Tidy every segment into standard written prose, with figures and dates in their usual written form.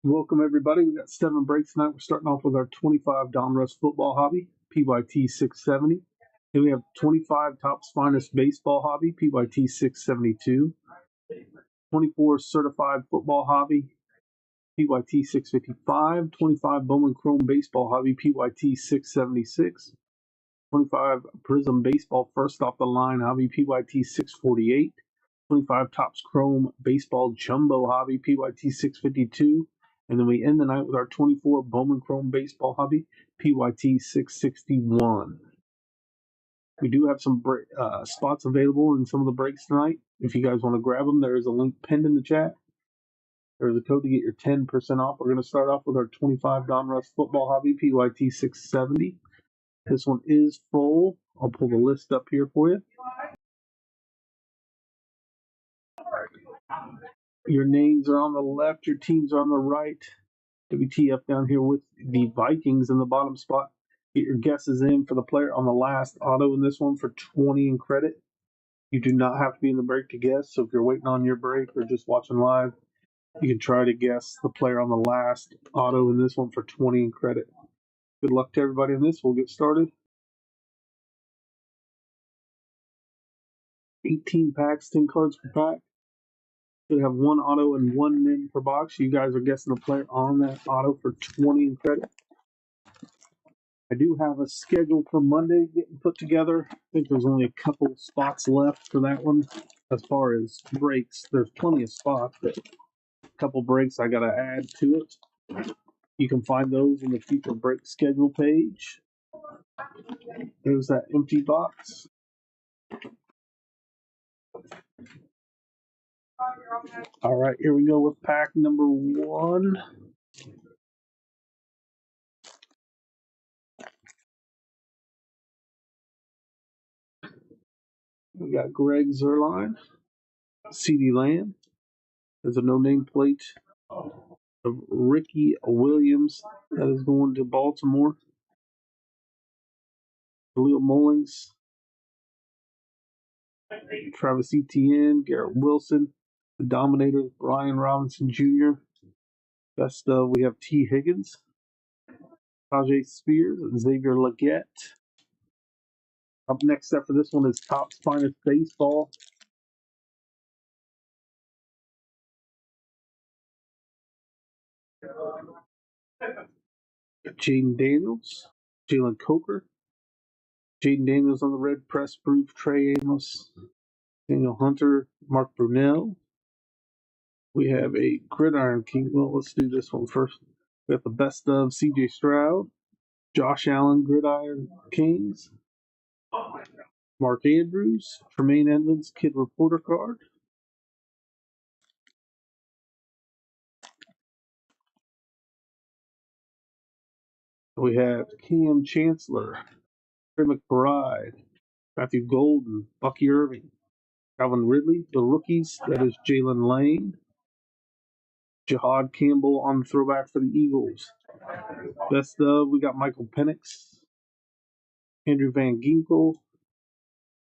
Welcome, everybody. We got 7 breaks tonight. We're starting off with our 25 Donruss football hobby, PYT 670. Then we have 25 Topps Finest baseball hobby, PYT 672. 24 certified football hobby, PYT 655. 25 Bowman Chrome baseball hobby, PYT 676. 25 Prism baseball first off the line hobby, PYT 648. 25 Topps Chrome baseball jumbo hobby, PYT 652. And then we end the night with our 24 Bowman Chrome baseball hobby, PYT 661. We do have some spots available in some of the breaks tonight. If you guys want to grab them, there is a link pinned in the chat. There's a code to get your 10% off. We're going to start off with our 25 Donruss football hobby, PYT 670. This one is full. I'll pull the list up here for you. Your names are on the left, your teams are on the right. WTF down here with the Vikings in the bottom spot. Get your guesses in for the player on the last auto in this one for 20 in credit. You do not have to be in the break to guess, so if you're waiting on your break or just watching live, you can try to guess the player on the last auto in this one for 20 in credit. Good luck to everybody on this. We'll get started. 18 packs, 10 cards per pack. Should have 1 auto and 1 min per box. You guys are guessing a player on that auto for 20 in credit. I do have a schedule for Monday getting put together. I think there's only a couple spots left for that one. As far as breaks, there's plenty of spots, but a couple breaks I got to add to it. You can find those in the future break schedule page. There's that empty box. All right, here we go with pack number 1. We got Greg Zuerlein, CeeDee Lamb. There's a no-name plate of Ricky Williams that is going to Baltimore. Khalil Mullings, Travis Etienne, Garrett Wilson, the Dominators, Brian Robinson Jr. Best of, we have T. Higgins, Tajay Spears, and Xavier Legette. Up next after this one is Topps Finest Baseball. Jaden Daniels, Jalen Coker, Jaden Daniels on the red press proof, Trey Amos, Daniel Hunter, Mark Brunell. We have a Gridiron King. Well, let's do this one first. We have the best of CJ Stroud, Josh Allen, Gridiron Kings, Mark Andrews, Tremaine Edmonds, Kid Reporter card. We have Cam Chancellor, Trey McBride, Matthew Golden, Bucky Irving, Calvin Ridley, the rookies. That is Jalen Lane. Jahad Campbell on the throwback for the Eagles. Best of, we got Michael Penix, Andrew Van Ginkel,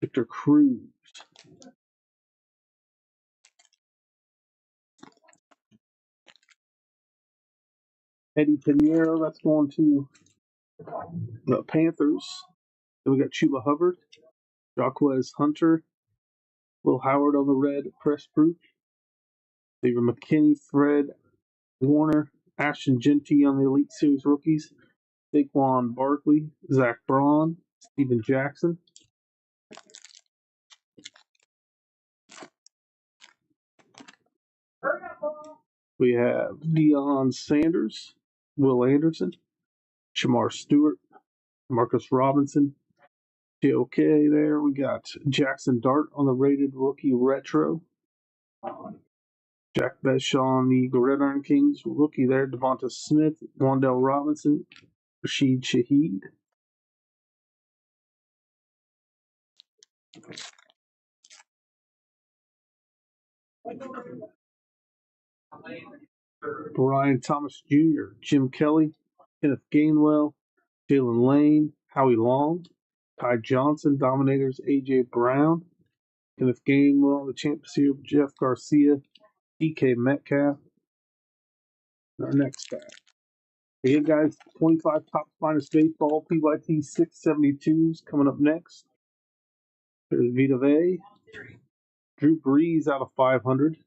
Victor Cruz. Eddie Pinheiro, that's going to the Panthers. Then we got Chuba Hubbard, Jaquez Hunter, Will Howard on the red press proof, Xavier McKinney, Fred Warner, Ashton Genty on the Elite Series rookies, Saquon Barkley, Zach Braun, Steven Jackson. We have Deion Sanders, Will Anderson, Shamar Stewart, Marcus Robinson, JOK there. We got Jackson Dart on the rated rookie retro. Jack Beshaw on the Gridiron Kings rookie there. Devonta Smith, Wandell Robinson, Rashid Shaheed. Brian Thomas Jr., Jim Kelly, Kenneth Gainwell, Jalen Lane, Howie Long, Ty Johnson, Dominators, A.J. Brown, Kenneth Gainwell, the champ series, Jeff Garcia, DK Metcalf, Our next pack. Again, guys, 25 top finest baseball PYT 672s coming up next. There's Vita Vea, Drew Brees out of 500,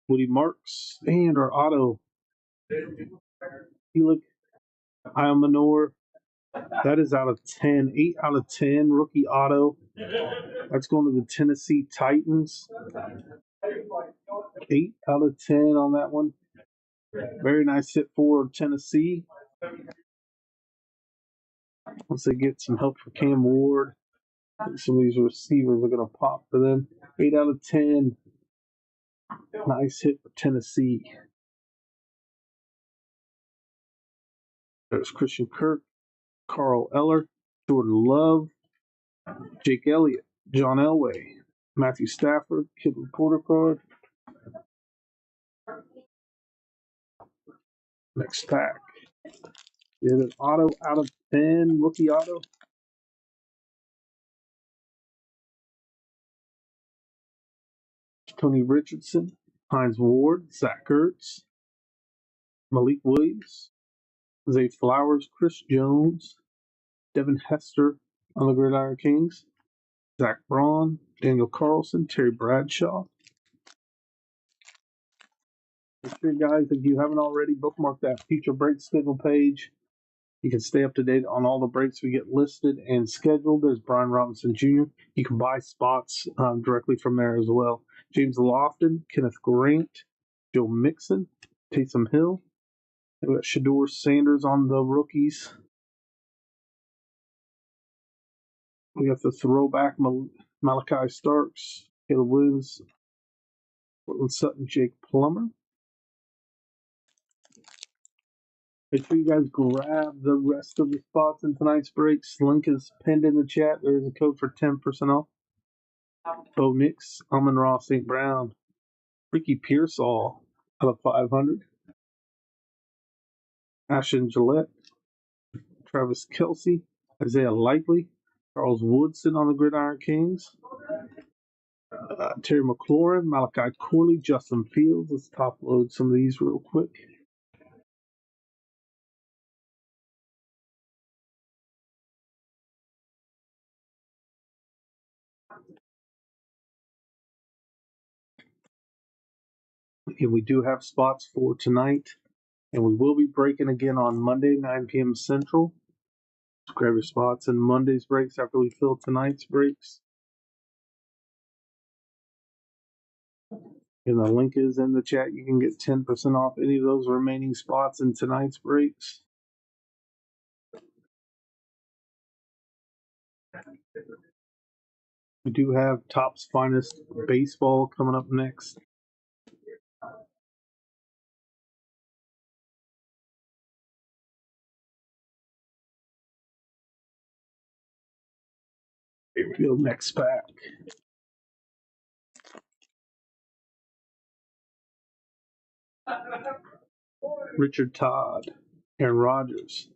Woody Marks, and our auto, Helig Manor. That is out of 10, 8 out of 10 rookie auto. That's going to the Tennessee Titans. 8 out of 10 on that one. Very nice hit for Tennessee. Once they get some help for Cam Ward, some of these receivers are going to pop for them. 8 out of 10. Nice hit for Tennessee. There's Christian Kirk, Carl Eller, Jordan Love, Jake Elliott, John Elway, Matthew Stafford, Kid Reporter card. Next pack. Is an auto out of 10, rookie auto. Tony Richardson, Hines Ward, Zach Ertz, Malik Williams, Zay Flowers, Chris Jones, Devin Hester on the Gridiron Kings, Zach Braun, Daniel Carlson, Terry Bradshaw. Make sure, guys, if you haven't already, bookmark that feature break schedule page. You can stay up to date on all the breaks we get listed and scheduled. There's Brian Robinson Jr. You can buy spots directly from there as well. James Lofton, Kenneth Grant, Joe Mixon, Taysom Hill. We got Shador Sanders on the rookies. We got the throwback Malachi Starks, Caleb Williams, Portland Sutton, Jake Plummer. Make sure you guys grab the rest of the spots in tonight's breaks. Link is pinned in the chat. There's a code for 10% off. Bo Nix, Amon-Ra St. Brown, Ricky Pearsall out of 500. Ashton Gillette, Travis Kelce, Isaiah Likely, Charles Woodson on the Gridiron Kings, Terry McLaurin, Malachi Corley, Justin Fields. Let's top load some of these real quick. And we do have spots for tonight, and we will be breaking again on Monday, 9 p.m. Central. So grab your spots in Monday's breaks after we fill tonight's breaks. And the link is in the chat. You can get 10% off any of those remaining spots in tonight's breaks. We do have Topps Finest Baseball coming up next. Here we go, next pack. Richard Todd, Aaron Rodgers,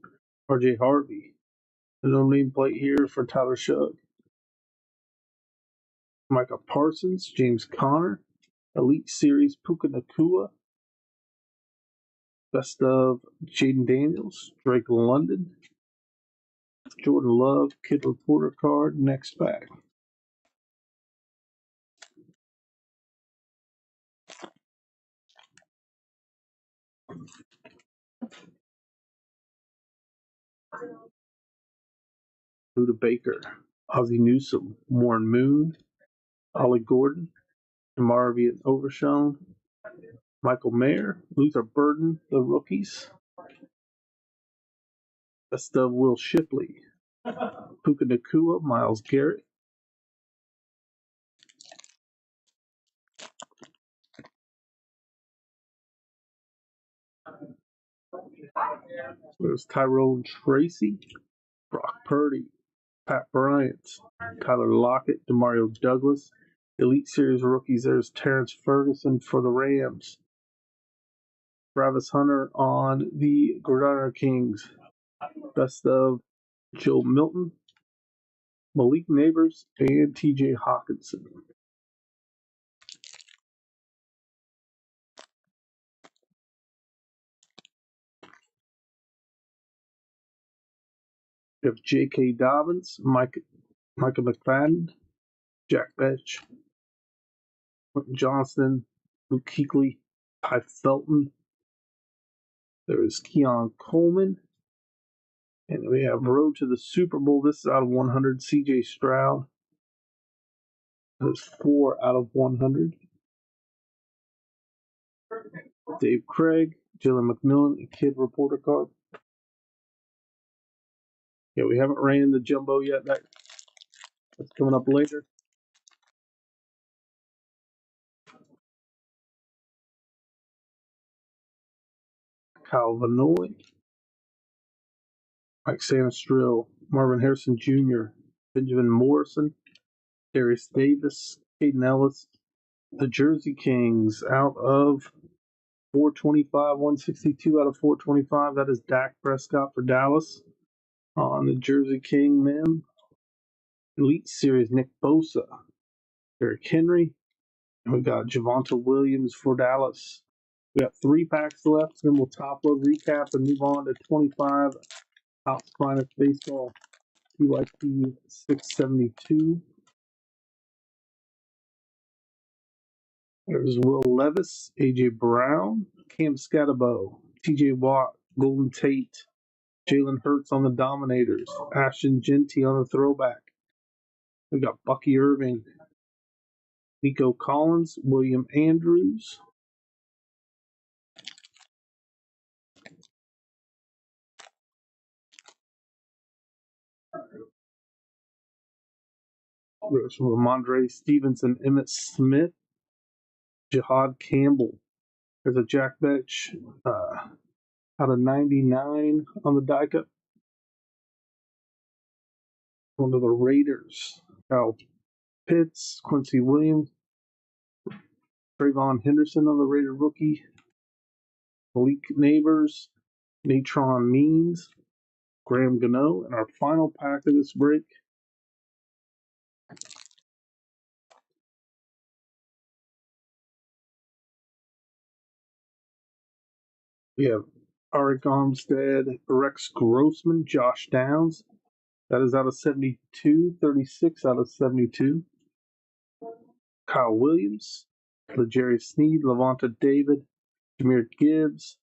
RJ Harvey. The no name plate here for Tyler Shug. Micah Parsons, James Conner, Elite Series Puka Nakua. Best of Jaden Daniels, Drake London, Jordan Love, Kid Reporter card, next pack. Buda Baker, Ozzie Newsome, Warren Moon, Ollie Gordon, Marvian Overshown, Michael Mayer, Luther Burden, the rookies. Best of Will Shipley, Puka Nakua, Myles Garrett. There's Tyrone Tracy, Brock Purdy, Pat Bryant, Tyler Lockett, Demario Douglas. Elite Series rookies, there's Terrence Ferguson for the Rams. Travis Hunter on the Gridiron Kings. Best of Joe Milton, Malik Neighbors, and TJ Hawkinson. We have J.K. Dobbins, Micah McFadden, Jack Betch, Quentin Johnston, Luke Kuechly, Ty Felton. There is Keon Coleman. And we have Road to the Super Bowl. This is out of 100. C.J. Stroud. There's 4 out of 100. Dave Craig, Jalen McMillan, a kid reporter card. Yeah, we haven't ran the jumbo yet. That's coming up later. Kyle Vanoy, Mike Sanastrill, Marvin Harrison Jr., Benjamin Morrison, Darius Davis, Caden Ellis, the Jersey Kings out of 425, 162 out of 425. That is Dak Prescott for Dallas. On the Jersey King men, Elite Series, Nick Bosa, Derrick Henry, and we got Javonte Williams for Dallas. We got 3 packs left, then we'll top load, recap, and move on to 25 Topps Finest Baseball PYT 672. There's Will Levis, A.J. Brown, Cam Scatterbo, T.J. Watt, Golden Tate, Jalen Hurts on the Dominators, Ashton Genty on the throwback. We got Bucky Irving, Nico Collins, William Andrews. There's Ramondre Stevenson, Emmett Smith, Jihad Campbell. There's a Jack Betch out of 99 on the die cut. One of the Raiders. Kyle Pitts, Quincy Williams, Trayvon Henderson on the Raider rookie. Malik Neighbors, Natron Means, Graham Gano, and our final pack of this break. We have Arik Armstead, Rex Grossman, Josh Downs. That is out of 72, 36 out of 72. Kyle Williams, LeJarry Sneed, Levanta David, Jahmyr Gibbs,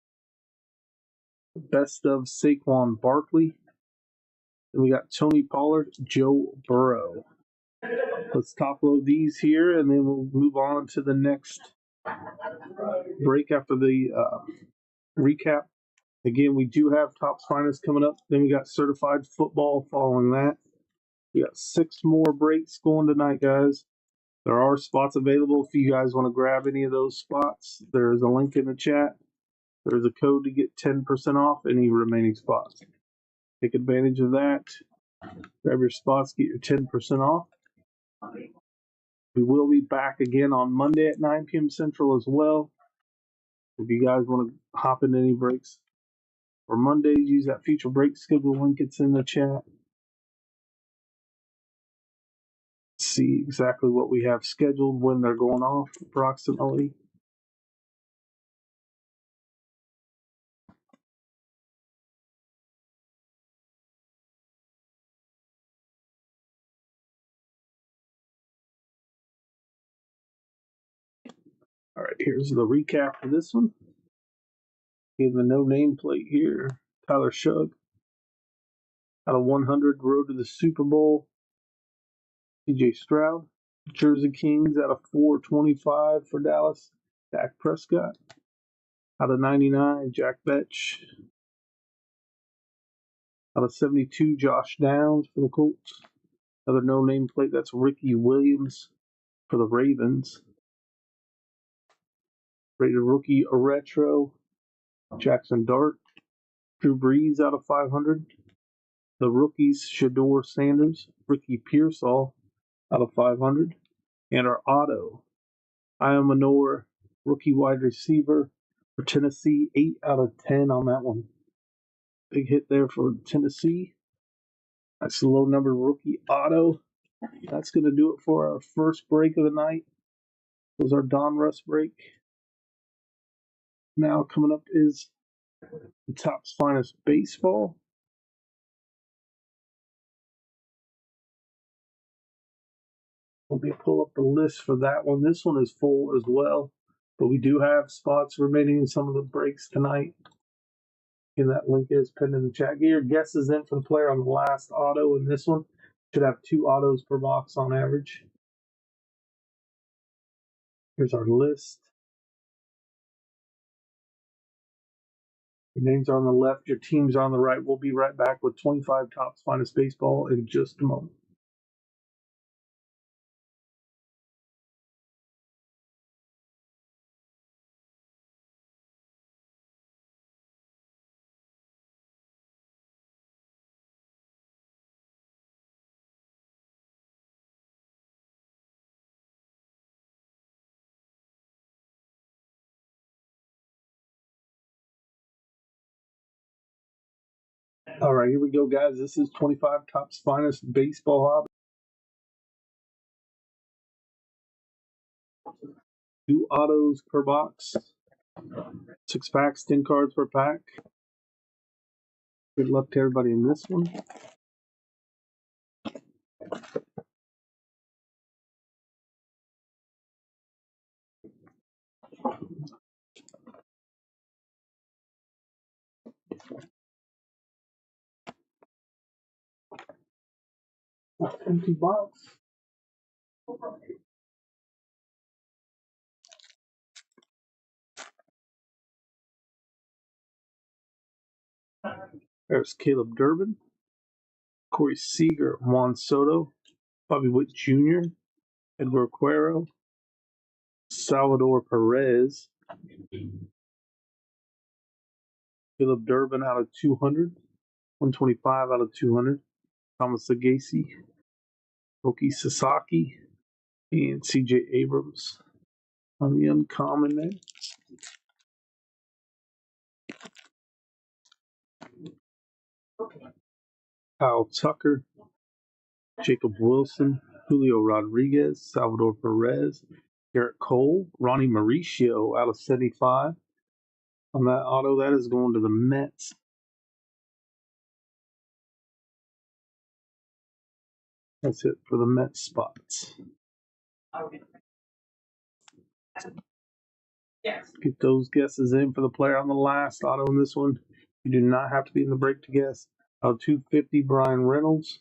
best of Saquon Barkley. And we got Tony Pollard, Joe Burrow. Let's top load these here, and then we'll move on to the next break after the recap. Again, we do have Topps Finest coming up. Then we got Certified Football following that. We got 6 more breaks going tonight, guys. There are spots available if you guys want to grab any of those spots. There's a link in the chat. There's a code to get 10% off any remaining spots. Take advantage of that. Grab your spots, get your 10% off. We will be back again on Monday at 9 p.m. Central as well. If you guys want to hop into any breaks for Mondays, use that future break schedule link. It's in the chat. See exactly what we have scheduled, when they're going off approximately. All right, here's the recap for this one. Give the no name plate here. Tyler Shug out of 100, Road to the Super Bowl. C.J. Stroud, Jersey Kings out of 425 for Dallas. Dak Prescott out of 99, Jack Betch. Out of 72, Josh Downs for the Colts. Another no name plate, that's Ricky Williams for the Ravens. Rated rookie retro, Jackson Dart. Drew Brees out of 500. The rookies, Shador Sanders, Ricky Pearsall out of 500. And our auto, Io Manor, rookie wide receiver for Tennessee, 8 out of 10 on that one. Big hit there for Tennessee. That's the low number rookie auto. That's going to do it for our first break of the night. It was our Don Russ break. Now coming up is the Topps Finest Baseball. Let me pull up the list for that one. This one is full as well, but we do have spots remaining in some of the breaks tonight. And that link is pinned in the chat. Get your guesses in for the player on the last auto in this one. Should have 2 autos per box on average. Here's our list. Your names are on the left, your teams are on the right. We'll be right back with 25 Topps Finest Baseball in just a moment. All right, here we go, guys. This is 25 Topps Finest Baseball Hobby. 2 autos per box. 6 packs, 10 cards per pack. Good luck to everybody in this one. Empty box. There's Caleb Durbin, Corey Seager, Juan Soto, Bobby Witt Jr., Edward Cuero, Salvador Perez, Caleb Durbin out of 200, 125 out of 200, Thomas Sagasi, Roki Sasaki, and CJ Abrams on the uncommon there. Kyle Tucker, Jacob Wilson, Julio Rodriguez, Salvador Perez, Garrett Cole, Ronnie Mauricio out of 75. On that auto, that is going to the Mets. That's it for the Mets spots. Get those guesses in for the player on the last auto in this one. You do not have to be in the break to guess. Out of 250, Brian Reynolds.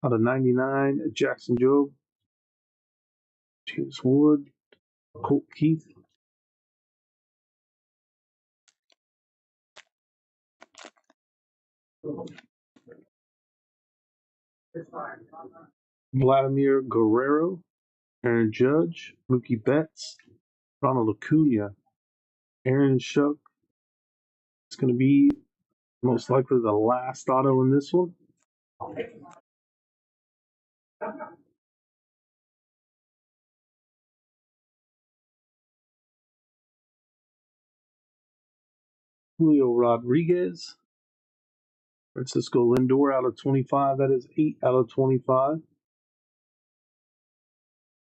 Out of 99, Jackson Jobe, James Wood, Colt Keith, Vladimir Guerrero, Aaron Judge, Mookie Betts, Ronald Acuna, Aaron Shuck. It's going to be most likely the last auto in this one. Julio Rodriguez, Francisco Lindor out of 25. That is 8 out of 25.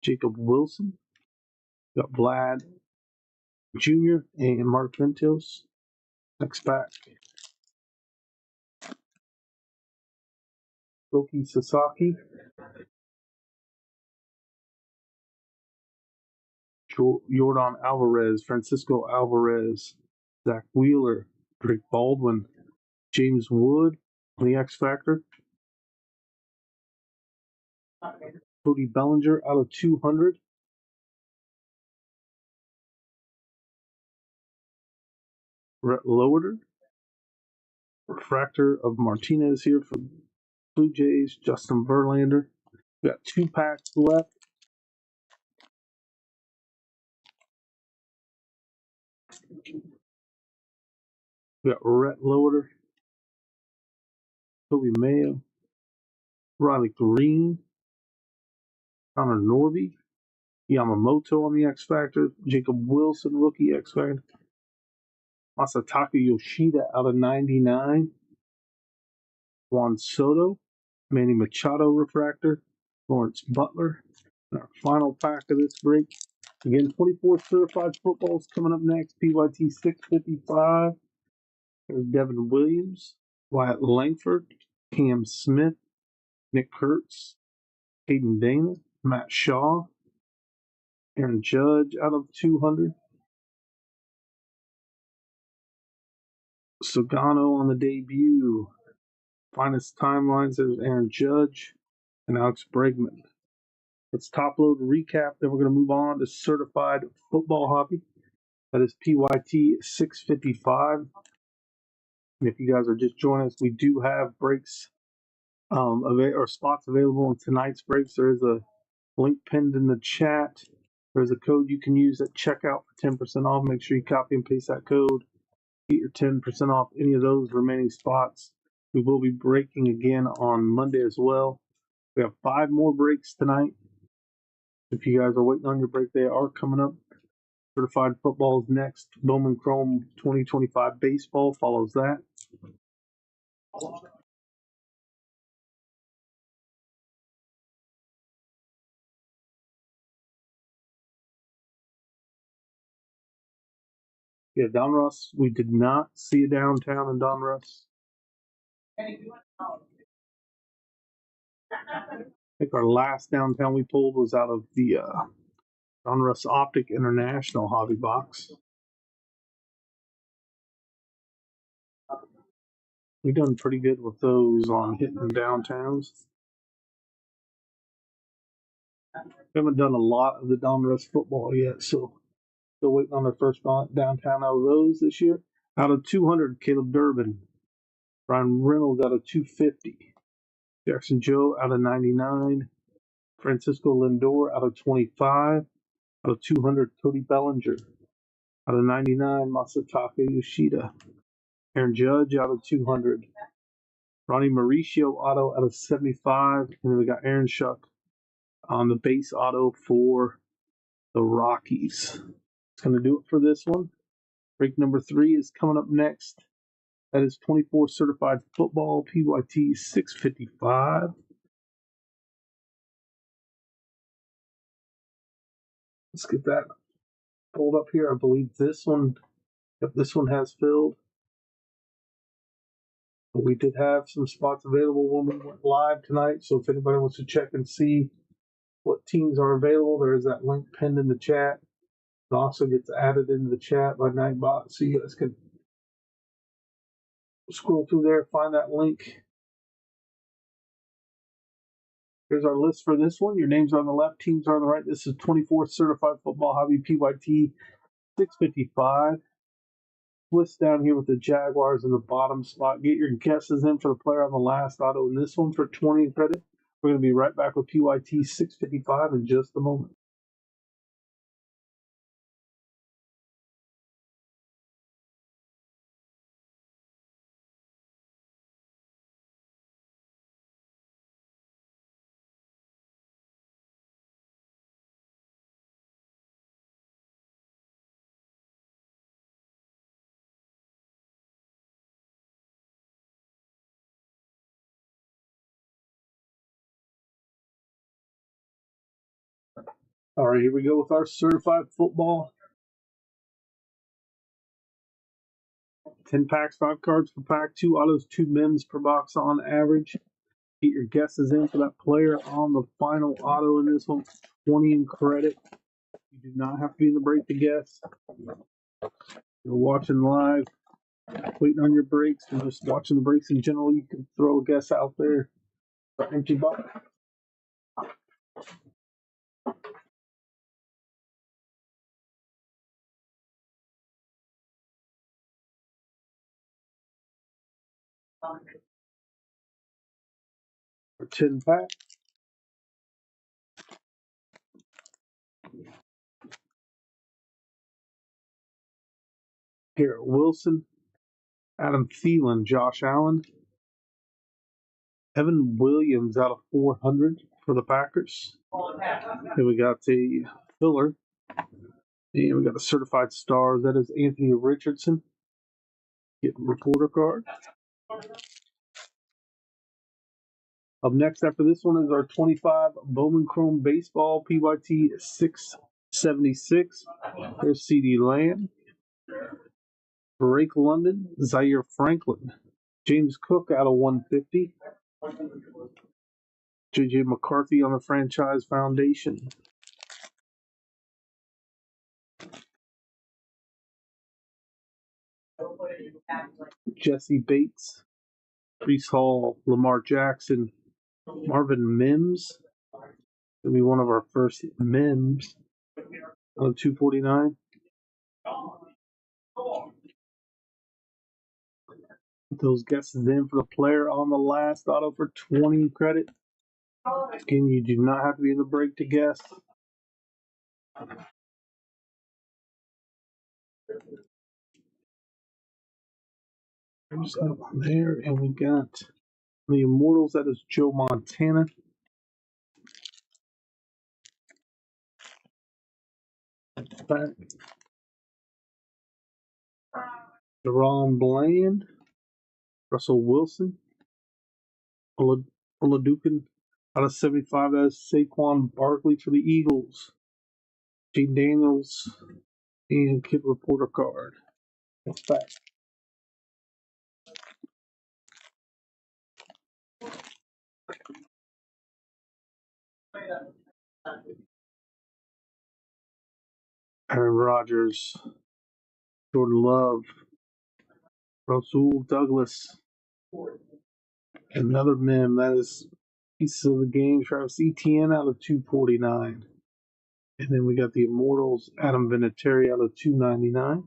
Jacob Wilson. Got Vlad Jr. and Mark Ventos. Next pack. Roki Sasaki. Jordan Alvarez, Francisco Alvarez, Zach Wheeler, Drake Baldwin, James Wood on the X Factor, Cody Bellinger out of 200, Rhett Lowerder, refractor of Martinez here for Blue Jays, Justin Verlander. We got 2 packs left. We got Rhett Lowerder, Toby Mayo, Riley Green, Connor Norby, Yamamoto on the X Factor, Jacob Wilson, rookie X Factor, Masataka Yoshida out of 99, Juan Soto, Manny Machado refractor, Lawrence Butler. And our final pack of this break. Again, 24 certified footballs coming up next. PYT 655. There's Devin Williams, Wyatt Langford, Cam Smith, Nick Kurtz, Hayden Dana, Matt Shaw, Aaron Judge out of 200. Sogano on the debut. Finest timelines, there's Aaron Judge and Alex Bregman. Let's top load recap, then we're going to move on to certified football hobby. That is PYT 655. And if you guys are just joining us, we do have breaks or spots available in tonight's breaks. There is a link pinned in the chat. There's a code you can use at checkout for 10% off. Make sure you copy and paste that code. Get your 10% off any of those remaining spots. We will be breaking again on Monday as well. We have 5 more breaks tonight. If you guys are waiting on your break, they are coming up. Certified football is next. Bowman Chrome 2025 baseball follows that. Yeah, Donruss, we did not see a downtown in Donruss. I think our last downtown we pulled was out of the Donruss Optic International hobby box. We've done pretty good with those on hitting downtowns. We haven't done a lot of the Donruss football yet, so still waiting on the first downtown out of those this year. Out of 200, Caleb Durbin. Ryan Reynolds out of 250. Jackson Joe out of 99. Francisco Lindor out of 25. Out of 200, Cody Bellinger. Out of 99, Masataka Yoshida. Aaron Judge out of 200. Ronnie Mauricio auto out of 75. And then we got Aaron Shuck on the base auto for the Rockies. It's going to do it for this one. Break number 3 is coming up next. That is 24 certified football, PYT 655. Let's get that pulled up here. I believe this one has filled. But we did have some spots available when we went live tonight. So if anybody wants to check and see what teams are available, there is that link pinned in the chat. It also gets added into the chat by Nightbot, so you guys can scroll through there, find that link. Here's our list for this one. Your names are on the left, teams are on the right. This is 24 certified football hobby PYT 655. Twist down here with the Jaguars in the bottom spot. Get your guesses in for the player on the last auto in this one for 20 credit. We're going to be right back with PYT 655 in just a moment. All right, here we go with our certified football. 10 packs, 5 cards per pack, 2 autos, 2 mims per box on average. Get your guesses in for that player on the final auto in this one. 20 in credit. You do not have to be in the break to guess. You're watching live, waiting on your breaks, and just watching the breaks in general. You can throw a guess out there for empty box. For 10 pack. Garrett Wilson, Adam Thielen, Josh Allen, Evan Williams out of 400 for the Packers. Then we got the filler. And we got the certified stars. That is Anthony Richardson. Getting reporter card. Up next after this one is our 25 Bowman Chrome Baseball PYT 676. There's CD Lamb, Drake London, Zaire Franklin, James Cook out of 150, J.J. McCarthy on the franchise foundation. Jesse Bates, Breece Hall, Lamar Jackson, Marvin Mims. It'll be one of our first Mims on 249. Get those guesses in for the player on the last auto for 20 credit. Again, you do not have to be in the break to guess. There's that one there, and we got the Immortals. That is Joe Montana. Back. Deron Bland, Russell Wilson, Oladukin out of 75. That is Saquon Barkley for the Eagles. Jane Daniels and Kid Reporter card. That's back. Aaron Rodgers, Jordan Love, Rasul Douglas, another mem. That is pieces of the game. Travis Etienne out of 249. And then we got the Immortals, Adam Vinatieri out of 299.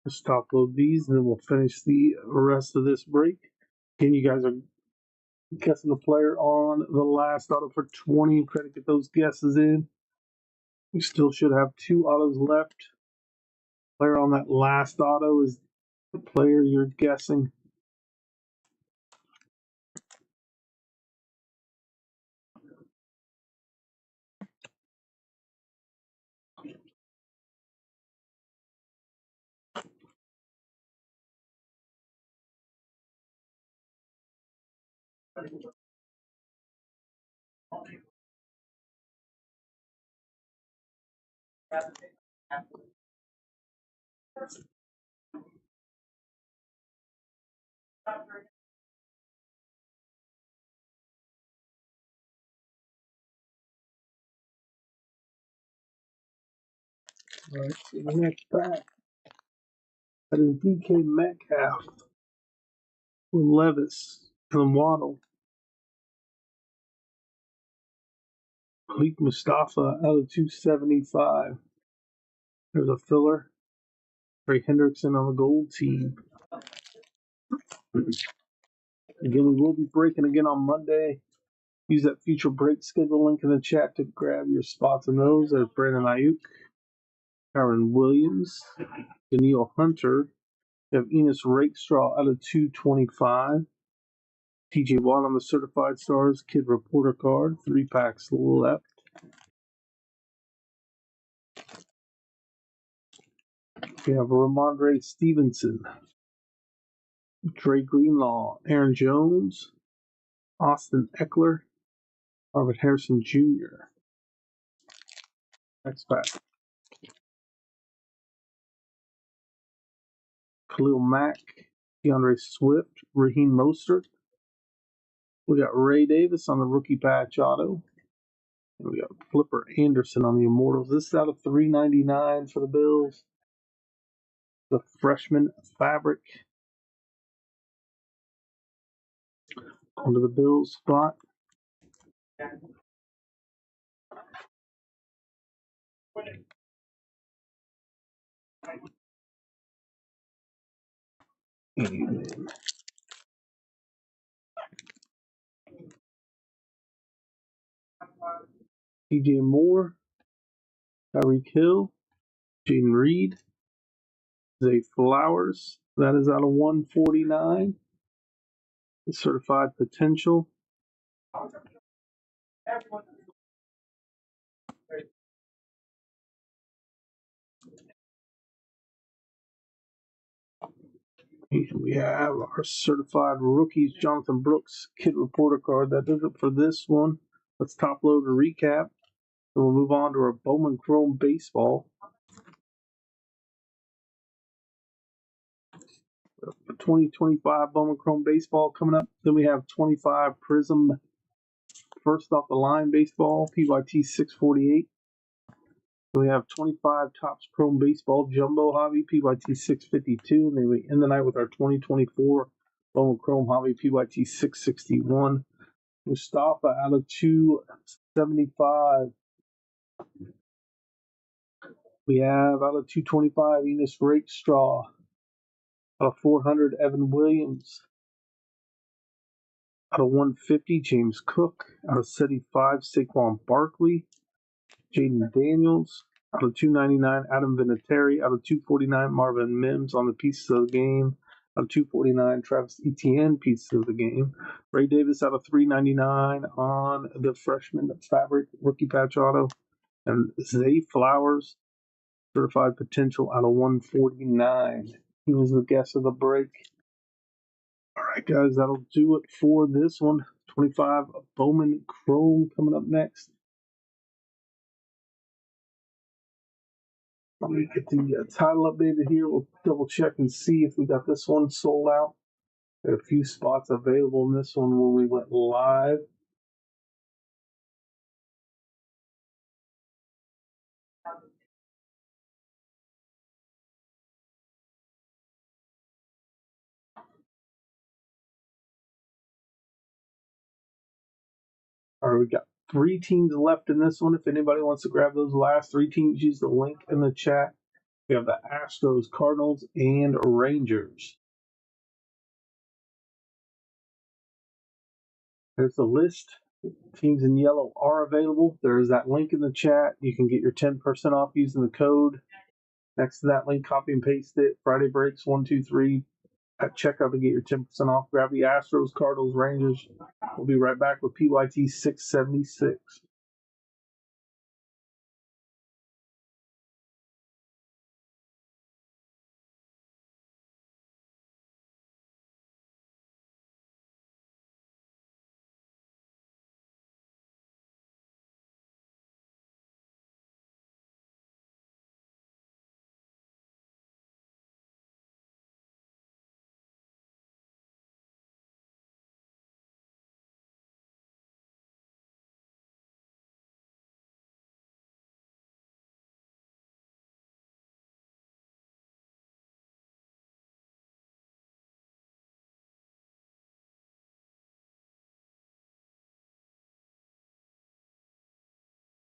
Let's top load these, and then we'll finish the rest of this break. Again, you guys are guessing the player on the last auto for 20 credit. Get those guesses in. We still should have 2 autos left. Player on that last auto is the player you're guessing. All right, so the next pack. That is DK Metcalf, Levis, and Waddle. Malik Mustafa out of 275. There's a filler. Trey Hendrickson on the gold team. Again, we will be breaking again on Monday. Use that future break schedule link in the chat to grab your spots in those. There's Brandon Ayuk, Kyron Williams, Daniil Hunter. You have Enos Rakestraw out of 225. TJ Watt on the Certified Stars Kid Reporter card. 3 packs left. We have Ramondre Stevenson, Dre Greenlaw, Aaron Jones, Austin Eckler, Marvin Harrison Jr. Next pack. Khalil Mack, DeAndre Swift, Raheem Mostert. We got Ray Davis on the rookie patch auto. And we got Flipper Anderson on the Immortals. This is out of $3.99 for the Bills. The freshman fabric. Onto the Bills spot. DJ Moore, Tyreek Hill, Jaden Reed, Zay Flowers. That is out of 149. The certified potential. And we have our certified rookies, Jonathan Brooks, kid reporter card. That does it for this one. Let's top load a recap. Then we'll move on to our Bowman Chrome baseball. The 2025 Bowman Chrome baseball coming up. Then we have 25 Prism first off the line baseball, PYT 648. We have 25 Topps Chrome Baseball Jumbo Hobby, PYT 652. And then we end the night with our 2024 Bowman Chrome Hobby, PYT 661. Mustafa out of 275. We have out of 225 Enos Rakestraw. Out of 400 Evan Williams. Out of 150 James Cook. Out of 75 Saquon Barkley. Jaden Daniels. Out of 299 Adam Vinatieri. Out of 249 Marvin Mims on the pieces of the game. Out of 249 Travis Etienne pieces of the game. Ray Davis out of 399 on the freshman fabric rookie patch auto. And Zay Flowers, certified potential out of 149. He was the guest of the break. All right, guys, that'll do it for this one. 25 Bowman Chrome coming up next. Let me get the title updated here. We'll double check and see if we got this one sold out. There are a few spots available in this one when we went live. All right, we got 3 teams left in this one. If anybody wants to grab those last 3 teams, use the link in the chat. We have the Astros, Cardinals, and Rangers. There's the list. Teams in yellow are available. There's that link in the chat. You can get your 10% off using the code. Next to that link, copy and paste it. Friday breaks 1, 2, 3 at checkout to get your 10% off. Grab the Astros, Cardinals, Rangers. We'll be right back with PYT 676.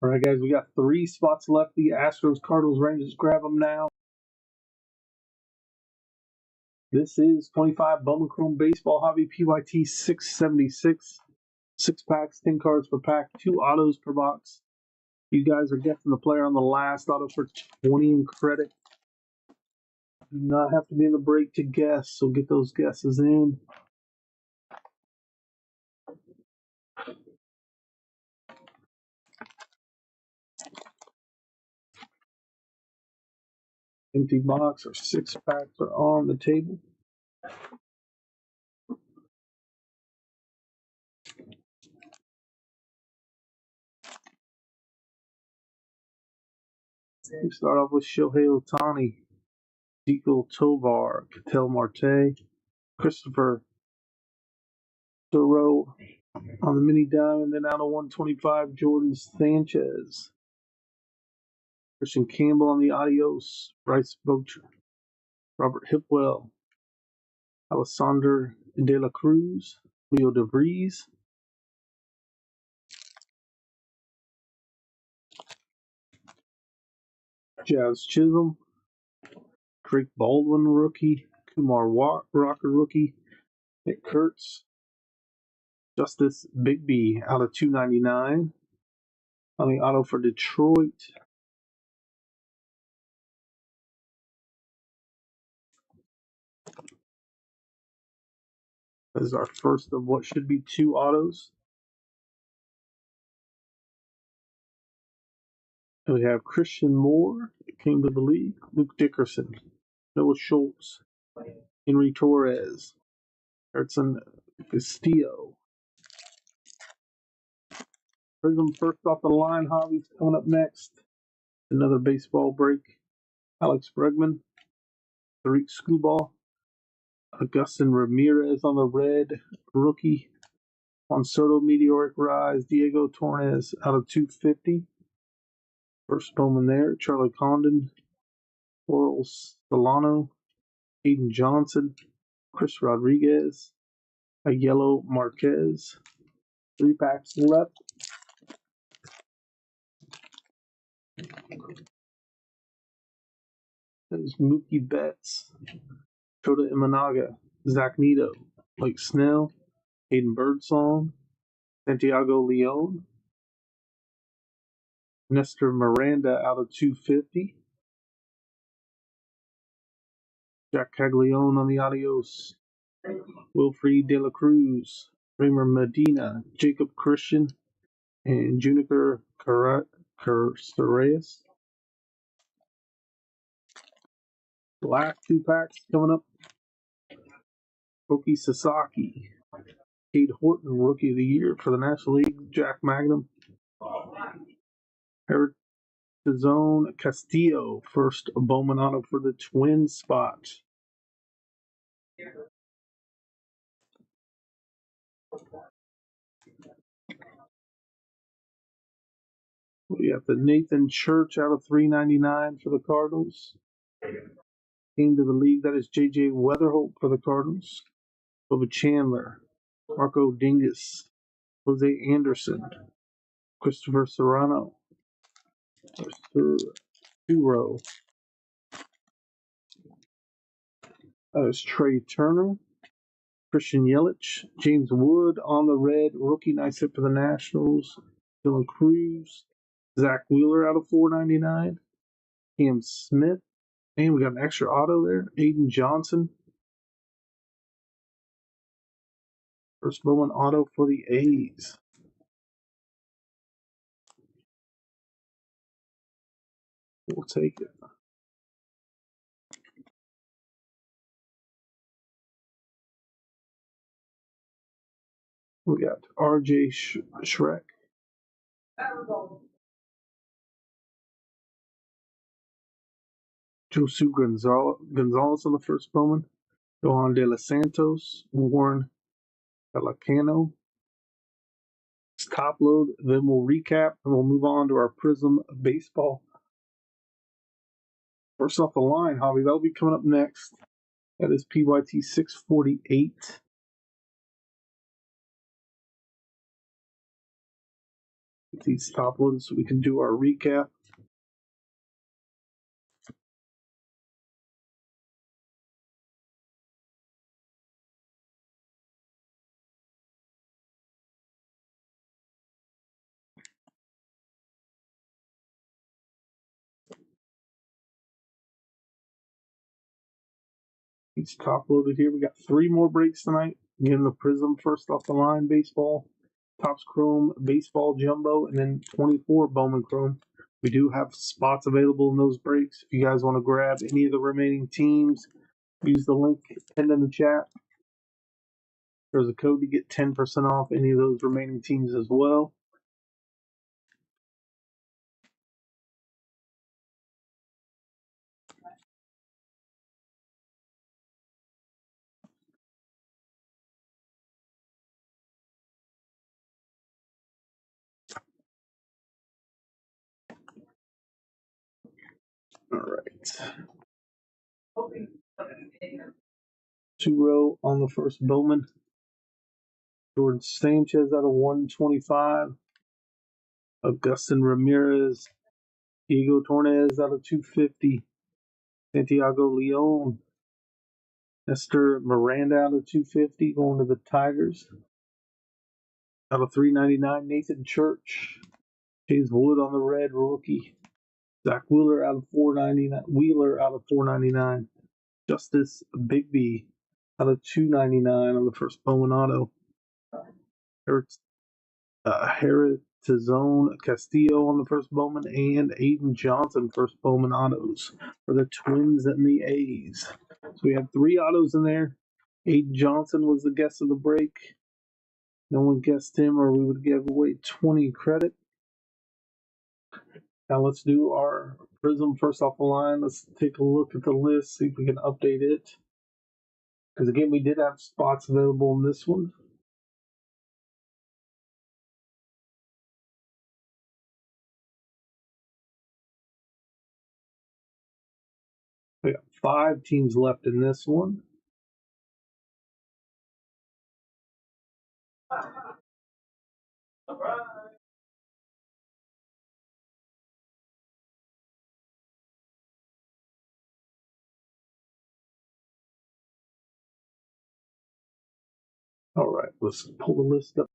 All right, guys, we got 3 spots left. The Astros, Cardinals, Rangers. Grab them now. This is 25 Bowman Chrome Baseball Hobby PYT 676. 6 packs, 10 cards per pack, 2 autos per box. You guys are guessing the player on the last auto for 20 in credit. You do not have to be in the break to guess, so get those guesses in. Empty box or 6 packs are on the table. We start off with Shohei Ohtani, Ezekiel Tovar, Ketel Marte, Christopher Thoreau on the mini diamond, then out of 125, Jordan Sanchez, Christian Campbell on the adios, Bryce Boucher, Robert Hipwell, Alessandro De La Cruz, Leo DeVries, Jazz Chisholm, Drake Baldwin rookie, Kumar Rocker rookie, Nick Kurtz, Justice Big B out of 299 on the auto for Detroit. This is our first of what should be 2 autos. And we have Christian Moore, came to the league, Luke Dickerson, Noah Schultz, Henry Torres, Erickson Castillo. Prism first off the line. Hobbies coming up next. Another baseball break. Alex Bregman, Tariq Skubal, Augustin Ramirez on the red rookie. Juan Soto meteoric rise. Diego Torres out of 250. First Bowman there. Charlie Condon, Oral Solano, Aiden Johnson, Chris Rodriguez, a yellow Marquez. 3 packs left. There's Mookie Betts, Shota Imanaga, Zach Neto, Blake Snell, Hayden Birdsong, Santiago Leon, Nestor Miranda out of 250, Jack Caglione on the adios, Wilfred De La Cruz, Raymond Medina, Jacob Christian, and Juniper Carceres. Last 2 packs coming up. Koki Sasaki, Cade Horton, Rookie of the Year for the National League, Jack Magnum, Heritazone Castillo, first Bowman auto for the twin spot. We have the Nathan Church out of 399 for the Cardinals. Came to the league, that is J.J. Weatherholt for the Cardinals. Bubba Chandler, Marco Dingus, Jose Anderson, Christopher Serrano, Turo. That is Trey Turner, Christian Yelich, James Wood on the red, rookie, nice hit for the Nationals. Dylan Cruz, Zach Wheeler out of 499, Cam Smith, and we got an extra auto there, Aiden Johnson. First Bowman auto for the A's. We'll take it. We got R.J. Shrek. Josu Gonzalez on the first Bowman. Johan De Los Santos. Warren Pelicano. It's top load. Then we'll recap and we'll move on to our Prism Baseball. First off the line, Hobby, that'll be coming up next. That is PYT 648. Get these top loaded so we can do our recap. It's top loaded here. We got 3 more breaks tonight. Again, the Prism first off the line baseball, Topps Chrome baseball jumbo, and then 24 Bowman Chrome. We do have spots available in those breaks. If you guys want to grab any of the remaining teams, use the link pinned in the chat. There's a code to get 10% off any of those remaining teams as well. All right. 2-row on the first Bowman. Jordan Sanchez out of 125. Augustin Ramirez. Diego Torres out of 250. Santiago Leon. Nestor Miranda out of 250 going to the Tigers. Out of 399, Nathan Church. James Wood on the red rookie. Zach Wheeler out of 499. Wheeler out of 499. Justice Bigby out of 299 on the first Bowman auto. Tizone Castillo on the first Bowman, and Aiden Johnson first Bowman autos for the Twins and the A's. So we have 3 autos in there. Aiden Johnson was the guest of the break. No one guessed him, or we would give away 20 credit. Now let's do our Prism first off the line. Let's take a look at the list, see if we can update it. Because again, we did have spots available in this one. We got 5 teams left in this one. All right, let's pull the list up.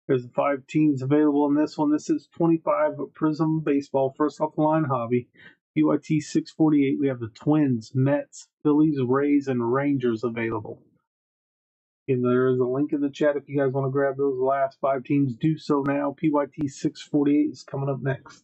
There's 5 teams available in this one. This is 25 Prism Baseball first off the line hobby. PYT 648. We have the Twins, Mets, Phillies, Rays, and Rangers available. And there is a link in the chat if you guys want to grab those last 5 teams. Do so now. PYT 648 is coming up next.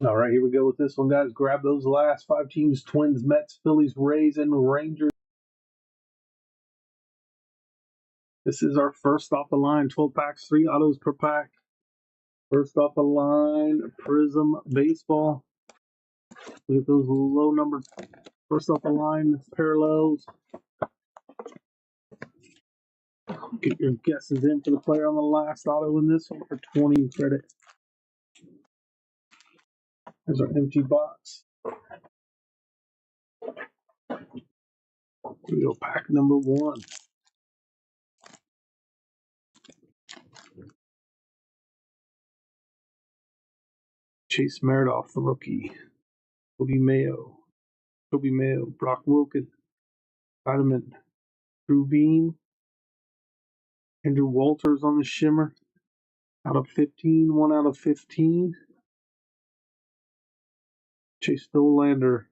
All right, here we go with this one, guys. Grab those last 5 teams: Twins, Mets, Phillies, Rays, and Rangers. This is our first off the line, 12 packs, 3 autos per pack. First off the line, Prism Baseball. Look at those low numbers. First off the line, parallels. Get your guesses in for the player on the last auto in this one for 20 credit. There's our empty box. Here we go, pack number 1. Chase Meridoff, the rookie. Kobe Mayo, Brock Wilken, Vitamin, Drew Beam, Andrew Walters on the shimmer. Out of 15, 1 out of 15. Chase Dollander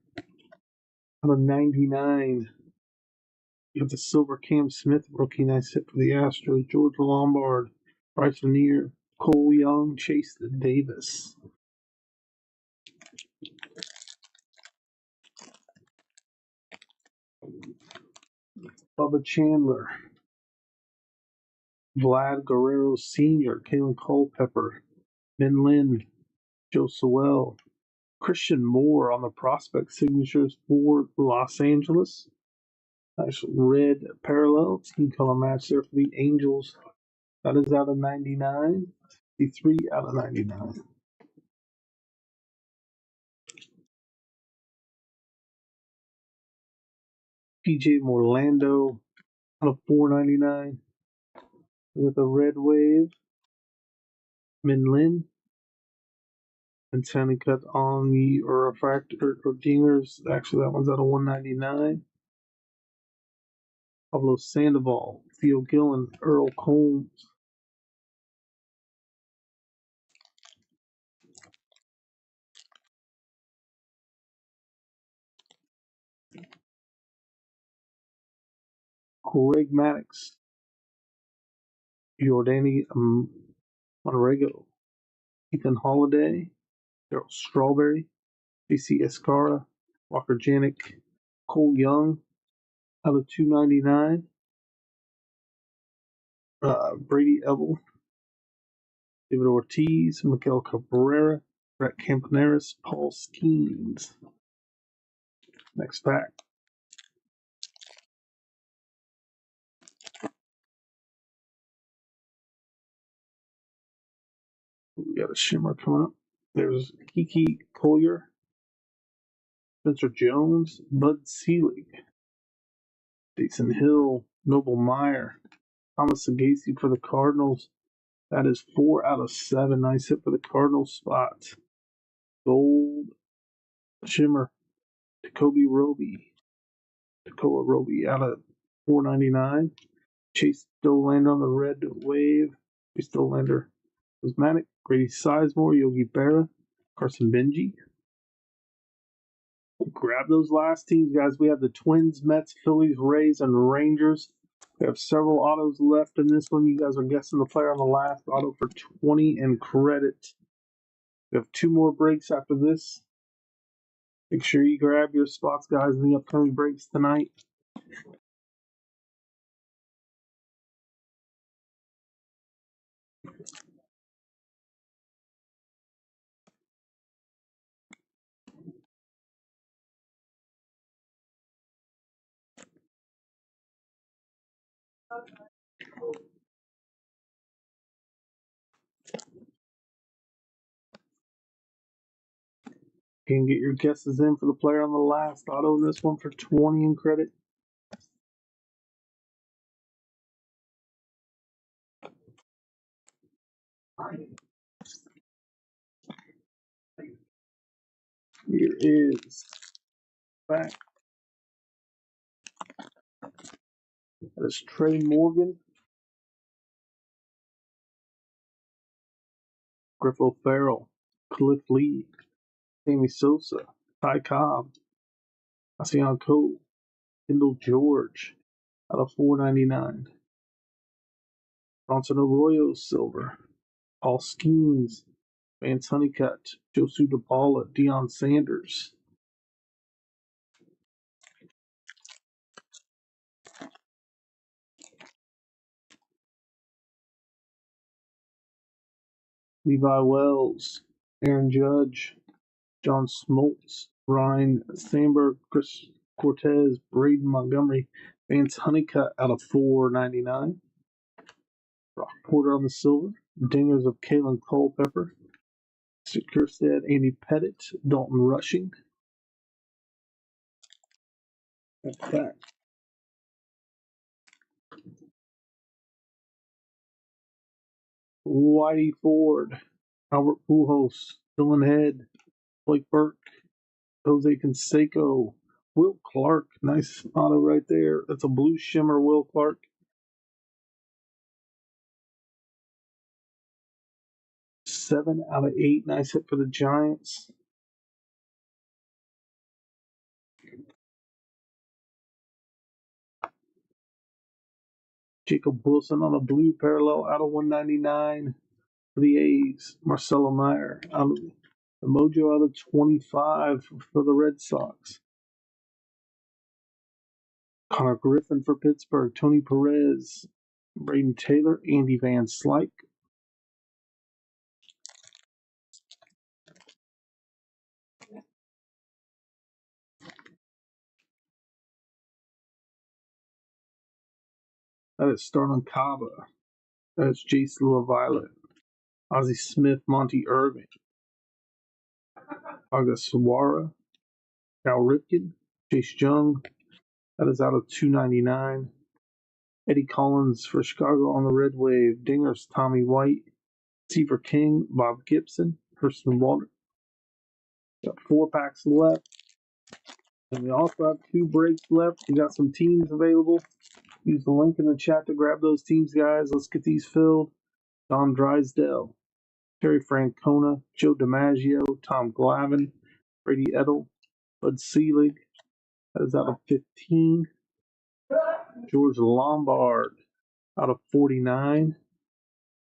out of 99. You have the silver Cam Smith rookie, nice hit for the Astros. George Lombard, Bryce Lanier, Cole Young, Chase Davis. Bubba Chandler, Vlad Guerrero Sr., Kalen Culpepper, Min Lin, Joe Sewell, Christian Moore on the prospect signatures for Los Angeles. Nice red parallel team color match there for the Angels. That is out of 99. 63 out of 99. PJ Morlando out of 499 with a red wave. Min Lin. And Sandy cut on the refractor or dingers. Actually, that one's out of 199. Pablo Sandoval, Theo Gillen, Earl Combs. Greg Maddux, Jordani Monrego, Ethan Holiday, Darryl Strawberry, JC Escara, Walker Janik, Cole Young, out of 299. Brady Ebel, David Ortiz, Miguel Cabrera, Brett Campaneris, Paul Skeens. Next pack. We got a shimmer coming up. There's Kiki Collier, Spencer Jones, Bud Selig, Jason Hill, Noble Meyer, Thomas Sagasi for the Cardinals. That is 4 out of 7. Nice hit for the Cardinals spot. Gold Shimmer, Jacoby Roby out of 499. Chase Dolander on the red wave. Chase Dolander, Cosmatic, Grady Sizemore, Yogi Berra, Carson Benji. Grab those last teams, guys. We have the Twins, Mets, Phillies, Rays, and Rangers. We have several autos left in this one. You guys are guessing the player on the last auto for 20 and credit. We have 2 more breaks after this. Make sure you grab your spots, guys, in the upcoming breaks tonight. You can get your guesses in for the player on the last auto in this one for 20 in credit. Here is back. That is Trey Morgan, Griffo Farrell, Cliff Lee, Sammy Sosa, Ty Cobb, Asian Cole, Kendall George out of 499. Bronson Arroyo Silver, Paul Skeens, Vance Honeycutt, Josu DePaula, Deion Sanders. Levi Wells, Aaron Judge, John Smoltz, Ryan Sandberg, Chris Cortez, Braden Montgomery, Vance Honeycutt out of 499. Brock Porter on the silver. Dingers of Kalen Culpepper, Sid Kerstead, Andy Pettit, Dalton Rushing. That's that. Whitey Ford, Albert Pujols, Dylan Head, Blake Burke, Jose Canseco, Will Clark. Nice auto right there. That's a blue shimmer Will Clark. 7 out of 8. Nice hit for the Giants. Jacob Wilson on a blue parallel out of 199 for the A's. Marcelo Meyer out of the Mojo out of 25 for the Red Sox. Connor Griffin for Pittsburgh. Tony Perez, Braden Taylor, Andy Van Slyke. That is Starlin Caba. That is Jace LaViolet. Ozzie Smith, Monty Irving. August Suara, Cal Ripken, Chase Young. That is out of 299. Eddie Collins for Chicago on the Red Wave. Dingers, Tommy White. Seaver King, Bob Gibson, Hurston Walter. Got 4 packs left. And we also have 2 breaks left. We got some teams available. Use the link in the chat to grab those teams, guys. Let's get these filled. Don Drysdale, Terry Francona, Joe DiMaggio, Tom Glavine, Brady Edel, Bud Selig. That is out of 15. George Lombard out of 49.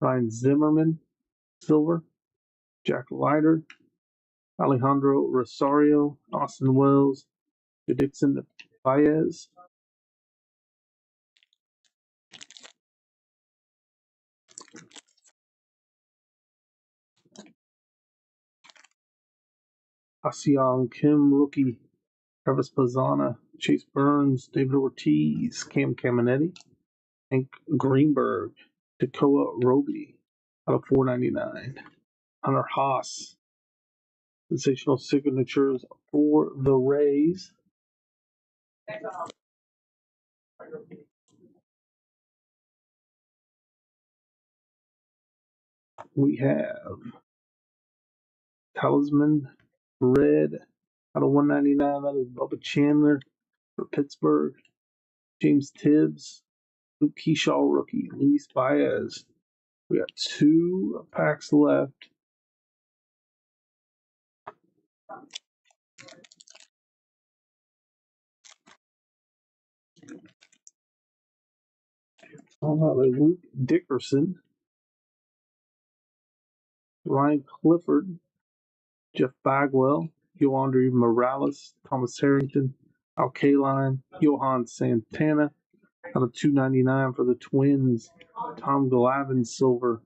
Ryan Zimmerman, silver. Jack Leiter, Alejandro Rosario, Austin Wells, Dixon Baez. Asian Kim, rookie. Travis Pazana, Chase Burns, David Ortiz, Cam Caminetti, Hank Greenberg, Dakoa Roby out of 499. Hunter Haas, Sensational signatures for the Rays. We have Talisman Red out of 199. That is Bubba Chandler for Pittsburgh. James Tibbs, Luke Keyshaw rookie, Luis Baez. We got 2 packs left. Luke Dickerson, Ryan Clifford, Jeff Bagwell, Yoandre Morales, Thomas Harrington, Al Kaline, Johan Santana out of 299 for the Twins, Tom Glavine silver,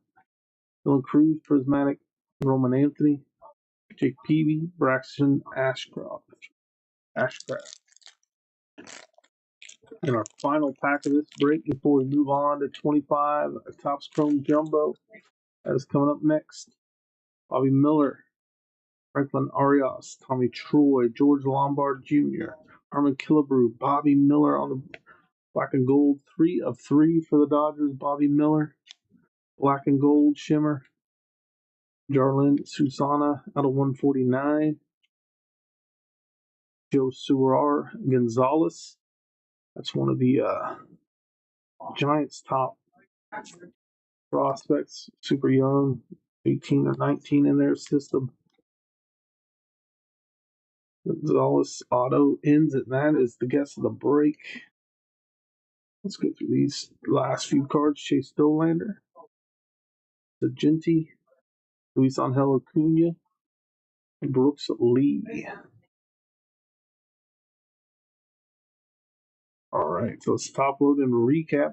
Dylan Cruz prismatic, Roman Anthony, Jake Peavy, Braxton Ashcraft. And our final pack of this break before we move on to 25 Topps Chrome Jumbo. That is coming up next. Bobby Miller, Franklin Arias, Tommy Troy, George Lombard Jr., Armin Killebrew, Bobby Miller on the black and gold. 3 of 3 for the Dodgers. Bobby Miller, black and gold shimmer. Jarlin Susana out of 149. Joe Suar Gonzalez. That's one of the Giants' top prospects. Super young, 18 or 19 in their system. Gonzalez auto ends at that is the guess of the break. Let's go through these last few cards. Chase Dollander, Sagenti, Luis Angel Acuna, and Brooks Lee. All right, so let's top load and recap.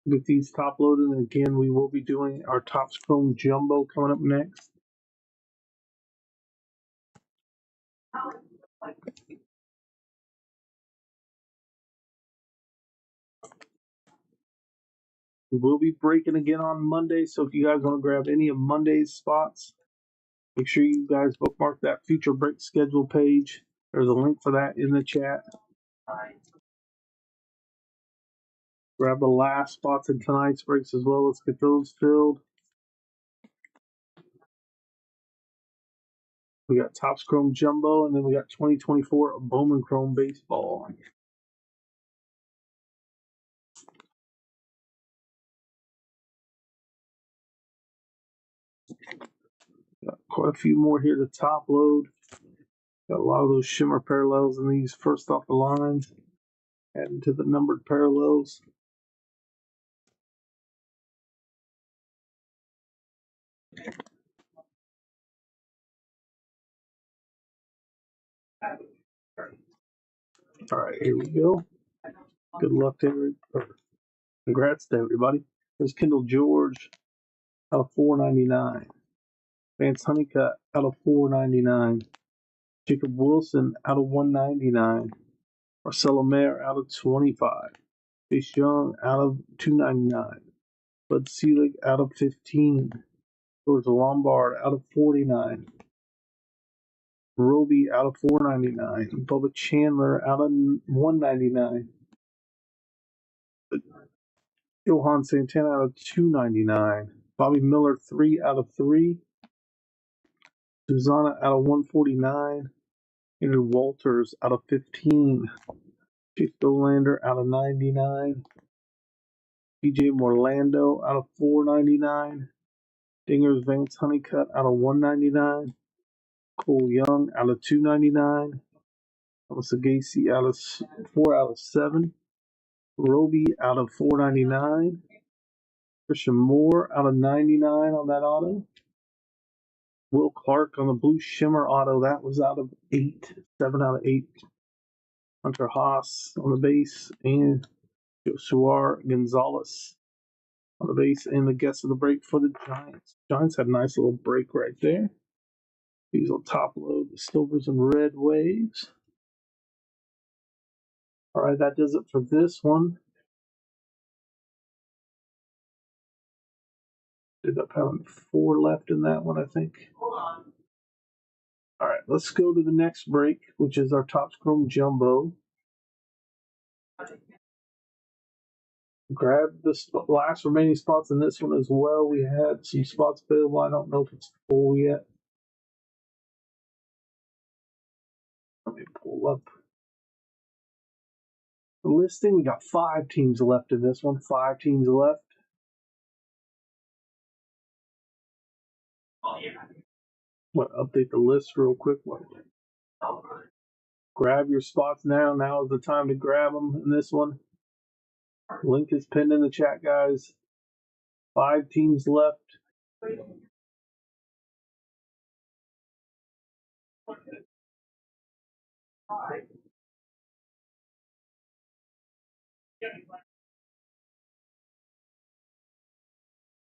Get these top loaded, and again, we will be doing our Topps Chrome Jumbo coming up next. We will be breaking again on Monday, so if you guys want to grab any of Monday's spots, make sure you guys bookmark that future break schedule page. There's a link for that in the chat. Grab the last spots in tonight's breaks as well. Let's get those filled. We got Topps Chrome Jumbo, and then we got 2024 Bowman Chrome Baseball. Got quite a few more here to top load. Got a lot of those shimmer parallels in these first off the lines. Adding to the numbered parallels. All right, here we go. Good luck to everybody. Congrats to everybody. There's Kendall George out of 499. Vance Honeycutt out of 499. Jacob Wilson out of 199. Marcelo Mayer out of 25. Chase Young out of 299. Bud Selig out of 15. George Lombard out of 49. Roby out of 499. Bubba Chandler out of 199. Johan Santana out of 299. Bobby Miller 3 out of 3. Susana out of 149. Andrew Walters out of 15. Chase Dollander out of 99. DJ Morlando out of 499. Dingers Vance Honeycutt out of 199. Cole Young out of 299. Alyssa Gacy out of 4 out of 7. Roby out of 499. Christian Moore out of 99 on that auto. Will Clark on the blue shimmer auto. That was out of 8. 7 out of 8. Hunter Haas on the base. And Josuar Gonzalez on the base and the guess of the break for the Giants. Giants had a nice little break right there. These will top load the silvers and red waves. All right, that does it for this one. Ended up having 4 left in that one, I think. All right, let's go to the next break, which is our Topps Chrome Jumbo. Grab the last remaining spots in this one as well. We had some spots available. I don't know if it's full yet. Let me pull up the listing. We got 5 teams left in this one. 5 teams left. Want to update the list real quick. Grab your spots now. Now is the time to grab them in this one. Link is pinned in the chat, guys. 5 teams left.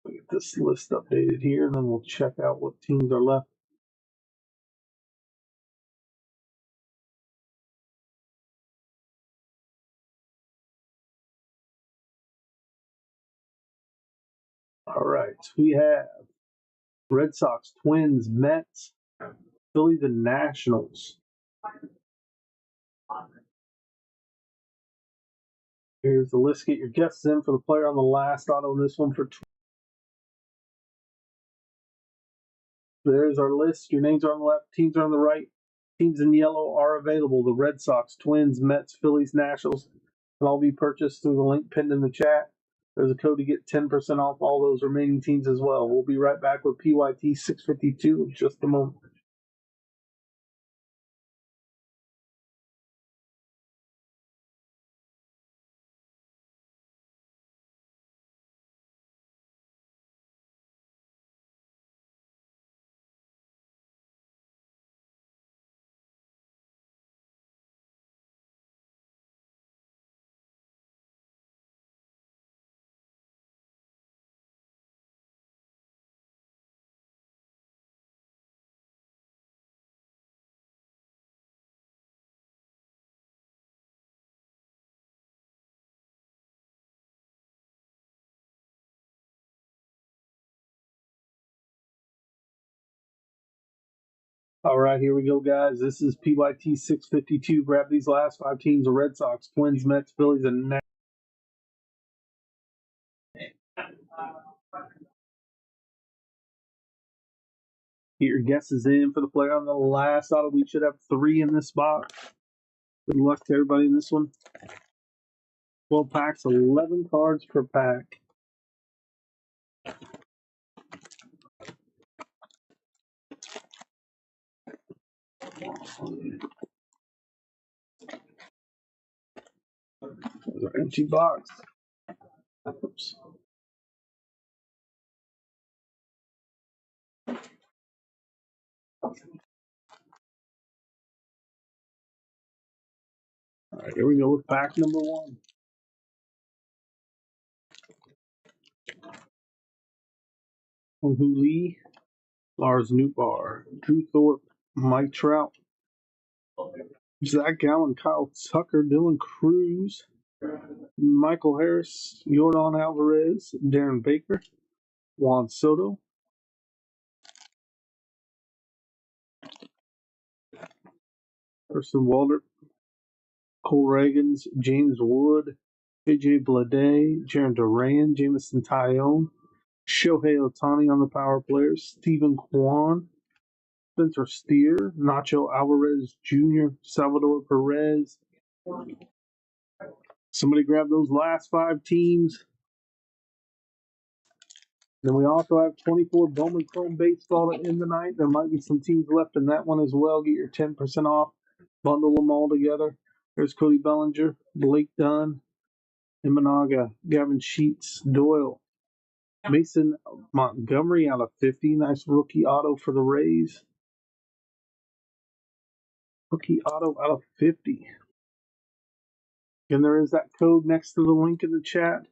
We'll get this list updated here, and then we'll check out what teams are left. All right, we have Red Sox, Twins, Mets, Phillies, and Nationals. Here's the list. Get your guesses in for the player on the last auto in this one for. There's our list. Your names are on the left, teams are on the right. Teams in yellow are available. The Red Sox, Twins, Mets, Phillies, Nationals can all be purchased through the link pinned in the chat. There's a code to get 10% off all those remaining teams as well. We'll be right back with PYT 652 in just a moment. All right, here we go, guys. This is PYT 652. Grab these last 5 teams: the Red Sox, Twins, Mets, Phillies, and Nationals. Get your guesses in for the player on the last auto. We should have 3 in this box. Good luck to everybody in this one. 12 packs, 11 cards per pack. There's our empty box. Oops. All right, here we go with pack number 1. Woo Lee, Lars Nootbaar, Drew Thorpe, Mike Trout, Zach Gallen, Kyle Tucker, Dylan Cruz, Michael Harris, Jordan Alvarez, Darren Baker, Juan Soto, Person Walter, Cole Reagans, James Wood, AJ Blade, Jaron Duran, Jamison Tyone, Shohei Ohtani on the power players, Stephen Kwan, Spencer Steer, Nacho Alvarez Jr., Salvador Perez. Somebody grab those last 5 teams. Then we also have 24 Bowman Chrome Baseball to end the night. There might be some teams left in that one as well. Get your 10% off. Bundle them all together. There's Cody Bellinger, Blake Dunn, Imanaga, Gavin Sheets, Doyle, Mason Montgomery out of 50. Nice rookie auto for the Rays. Rookie auto out of 50. And there is that code next to the link in the chat.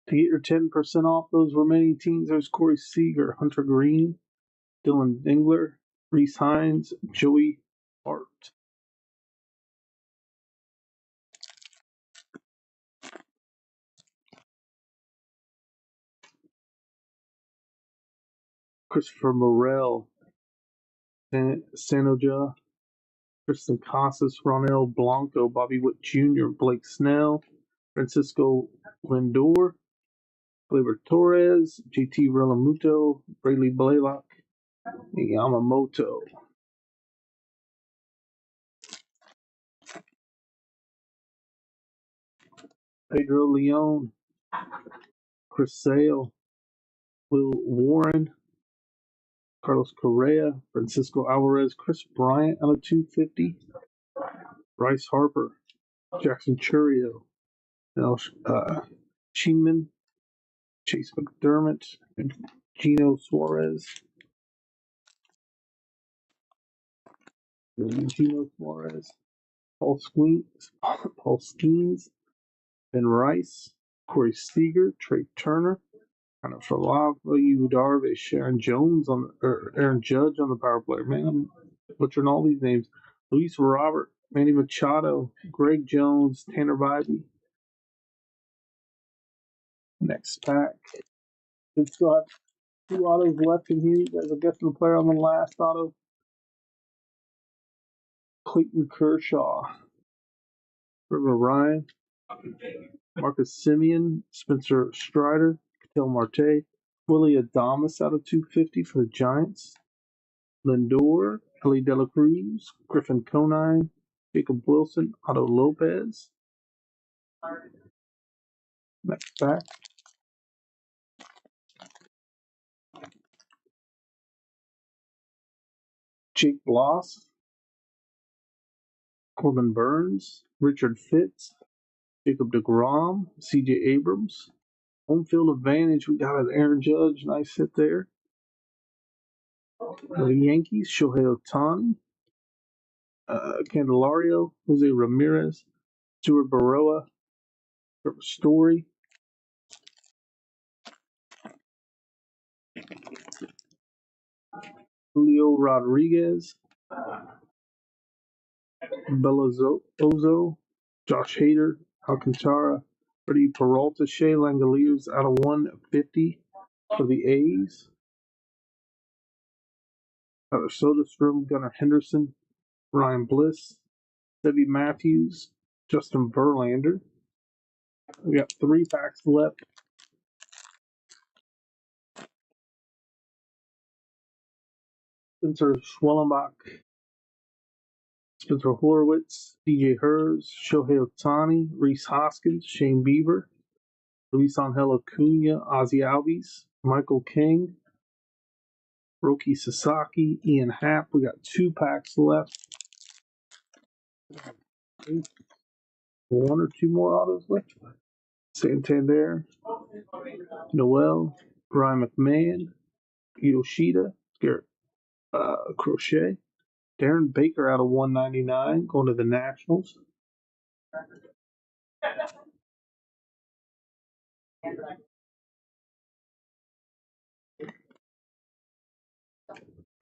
To get your 10% off those remaining teams, there's Corey Seager, Hunter Green, Dylan Dingler, Reese Hines, Joey Hart. Christopher Morel, Sanoja, Tristan Casas, Ronel Blanco, Bobby Witt Jr., Blake Snell, Francisco Lindor, Gleyber Torres, JT Realmuto, Braley Blaylock, and Yamamoto. Pedro Leon, Chris Sale, Will Warren, Carlos Correa, Francisco Alvarez, Chris Bryant out of 250, Bryce Harper, Jackson Churio, Sheenman, Chase McDermott, and Gino Suarez. Paul Skeens, Ben Rice, Corey Seager, Trey Turner, kind of Falava, Darvish, Aaron Judge on the power play. Man, I'm butchering all these names. Luis Robert, Manny Machado, Greg Jones, Tanner Bybee. Next pack. We still have 2 autos left in here. You guys are guessing the player on the last auto. Clayton Kershaw, River Ryan, Marcus Simeon, Spencer Strider, Ketel Marte, Willie Adames out of 250 for the Giants, Lindor, Ellie De La Cruz, Griffin Conine, Jacob Wilson, Otto Lopez. Next pack. Jake Bloss, Corbin Burns, Richard Fitz, Jacob DeGrom, CJ Abrams. Home field advantage, we got an Aaron Judge, nice hit there. The Yankees, Shohei Ohtani, Candelario, Jose Ramirez, Stuart Baroa, Trevor Story, Julio Rodriguez, Ozo, Josh Hader, Alcantara, Freddie Peralta, Shea Langoliers out of 150 for the A's. Out of Soderstrom, Gunnar Henderson, Ryan Bliss, Debbie Matthews, Justin Verlander. We got 3 packs left. Spencer Schwellenbach, Spencer Horwitz, DJ Hers, Shohei Ohtani, Reese Hoskins, Shane Bieber, Luis Angel Acuna, Ozzy Albies, Michael King, Roki Sasaki, Ian Happ. We got 2 packs left. 1 or 2 more autos left. Santander, Noel, Brian McMahon, Yoshida, Garrett Crochet, Darren Baker out of 199, going to the Nationals.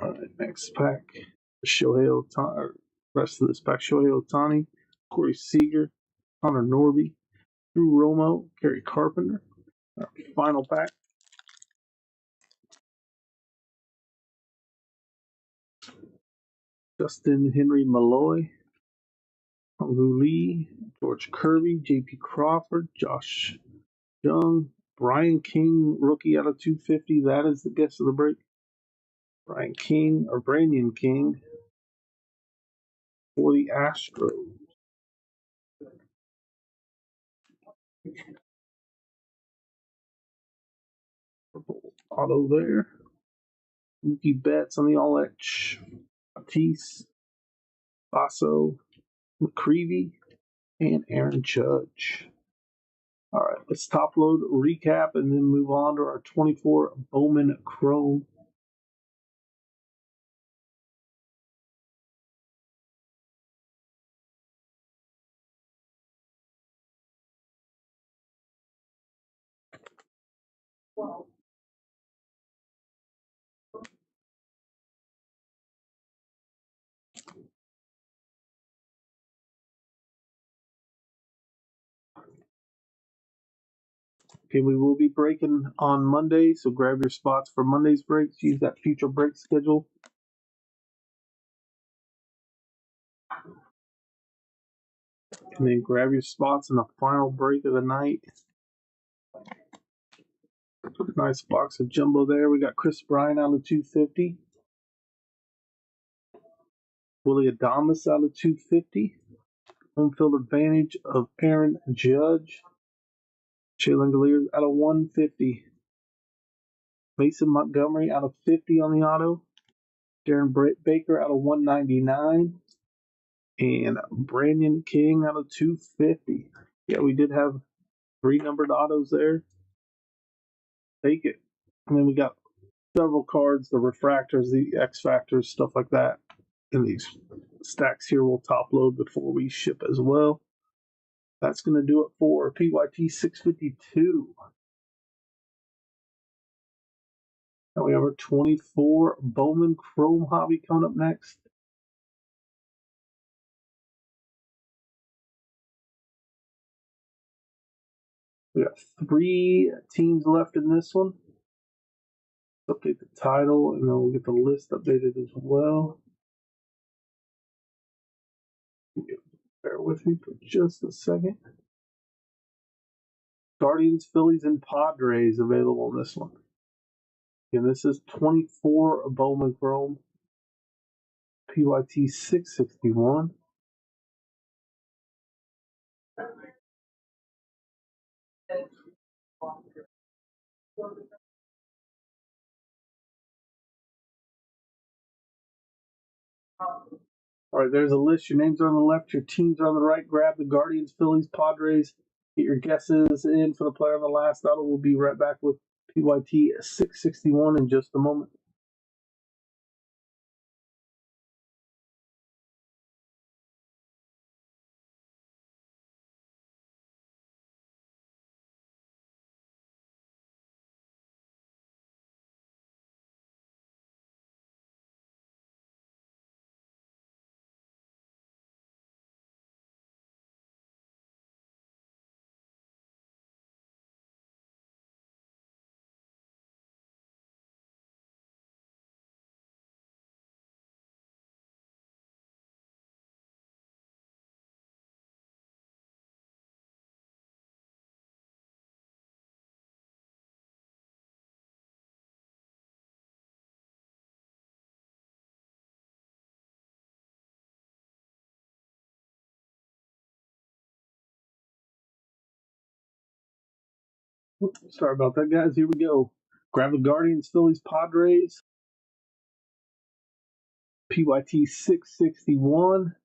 All right, next pack. Shohei Ohtani, rest of this pack. Shohei Ohtani, Corey Seager, Connor Norby, Drew Romo, Gary Carpenter. Our final pack. Justin Henry Malloy, Hong Lee, George Kirby, J.P. Crawford, Josh Young, Brian King, rookie out of 250. That is the guess of the break. Brian King, or Brandon King, for the Astros. Purple auto there. Mookie Betts on the All Etch. Tatis, Basso, McCreevy, and Aaron Judge. All right, let's top load, recap, and then move on to our 24 Bowman Chrome. Okay, we will be breaking on Monday, so grab your spots for Monday's breaks. Use that future break schedule. And then grab your spots in the final break of the night. Nice box of jumbo there. We got Chris Bryant out of 250. Willie Adames out of 250. Home field advantage of Aaron Judge. Jalen Gallier out of 150. Mason Montgomery out of 50 on the auto. Darren Baker out of 199. And Brandon King out of 250. Yeah, we did have 3 numbered autos there. Take it. And then we got several cards, the refractors, the X Factors, stuff like that. And these stacks here will top load before we ship as well. That's going to do it for PYT 652. Now we have our 24 Bowman Chrome Hobby coming up next. We got 3 teams left in this one. Let's update the title, and then we'll get the list updated as well. Bear with me for just a second. Guardians, Phillies, and Padres available in this one. And this is 24 Bowman Chrome, PYT 661. All right, there's a list. Your names are on the left, your teams are on the right. Grab the Guardians, Phillies, Padres. Get your guesses in for the player on the last auto. We'll be right back with PYT 661 in just a moment. Sorry about that, guys. Here we go. Grab the Guardians, Phillies, Padres. PYT 661.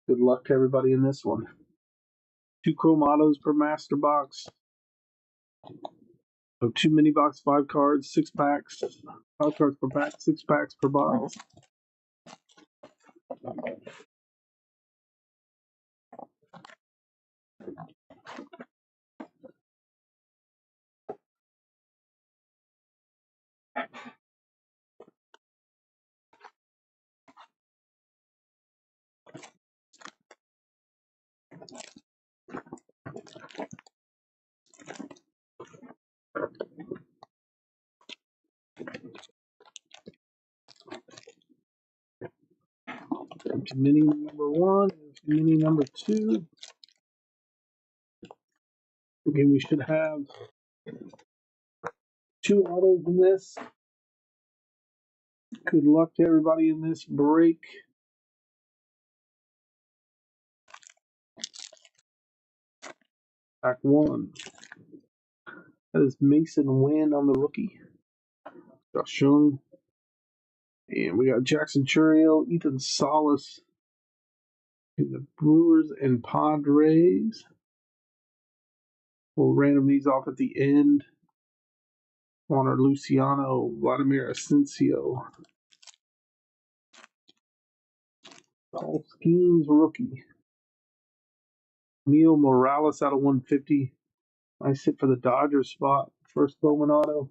Good luck to everybody in this one. 2 chrome autos per master box. So 2 mini box, 5 cards, 6 packs. 5 cards per pack, 6 packs per box. Mini number 1, mini number 2. Again, we should have 2 autos in this. Good luck to everybody in this break. Pack 1. That is Mason Wynn on the rookie. Josh Jung. And we got Jackson Churiel, Ethan Salas in the Brewers and Padres. We'll random these off at the end. Juaner Luciano, Vladimir Asensio. All Schemes rookie. Neil Morales out of 150. Nice hit for the Dodgers spot. First Bowman auto.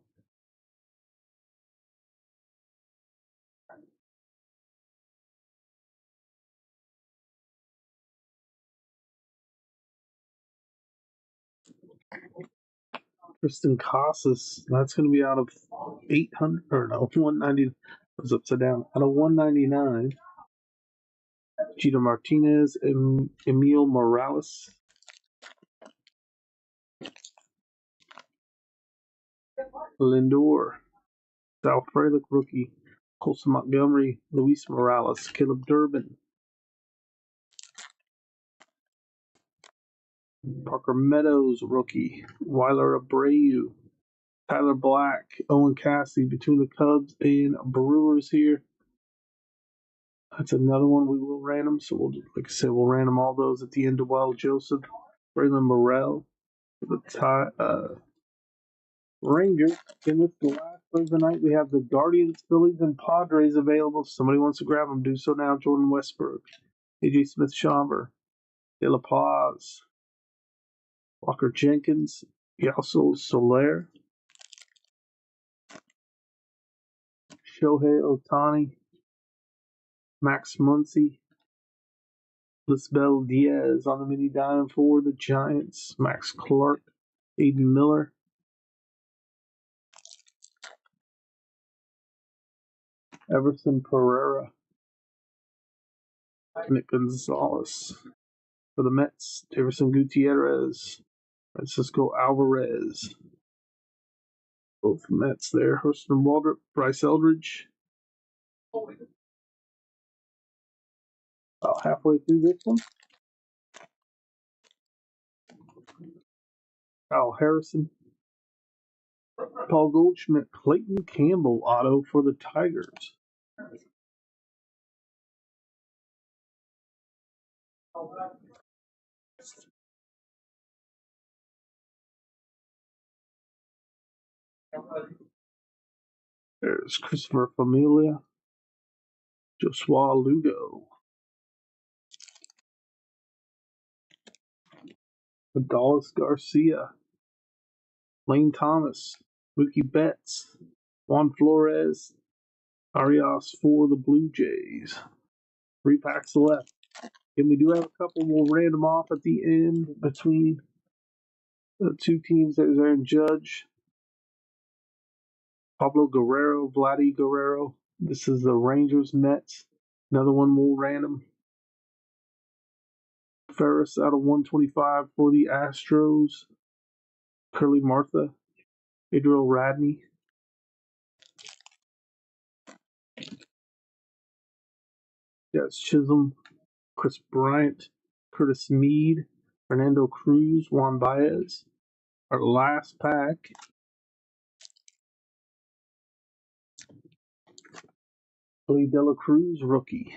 Tristan Casas. That's going to be out of 800 or no 190. It was upside down. Out of 199. Gita Martinez, Emil Morales, Lindor, Sal Frelick rookie, Colson Montgomery, Luis Morales, Caleb Durbin, Parker Meadows rookie, Weiler Abreu, Tyler Black, Owen Cassidy between the Cubs and Brewers here. That's another one we will random. So we'll, like I said, we'll random all those at the end. Dewell Joseph, Braylon Morrell, for the Rangers. And this is the last Thursday night. We have the Guardians, Phillies, and Padres available. If somebody wants to grab them, do so now. Jordan Westbrook, AJ Smith-Shawver, De La Paz, Walker Jenkins, Yasel Soler, Shohei Ohtani, Max Muncy, Lisbel Diaz on the mini diamond for the Giants, Max Clark, Aiden Miller, Everson Pereira, Nick Gonzalez. For the Mets, Everson Gutierrez, Francisco Alvarez. Both Mets there. Hurston Waldrop, Bryce Eldridge. About halfway through this one. Kyle Harrison. Paul Goldschmidt, Clayton Campbell auto for the Tigers. There's Christopher Familia, Joshua Lugo, Adolis Garcia, Lane Thomas, Mookie Betts, Juan Flores, Arias for the Blue Jays. 3 packs left. And we do have a couple we'll random off at the end between the two teams. There's Aaron Judge, Pablo Guerrero, Vladdy Guerrero. This is the Rangers Mets. Another one we'll random. Ferris out of 125 for the Astros. Curly Martha, Adriel Radney. Yes, Chisholm, Chris Bryant, Curtis Mead, Fernando Cruz, Juan Baez. Our last pack. Billy De La Cruz, rookie.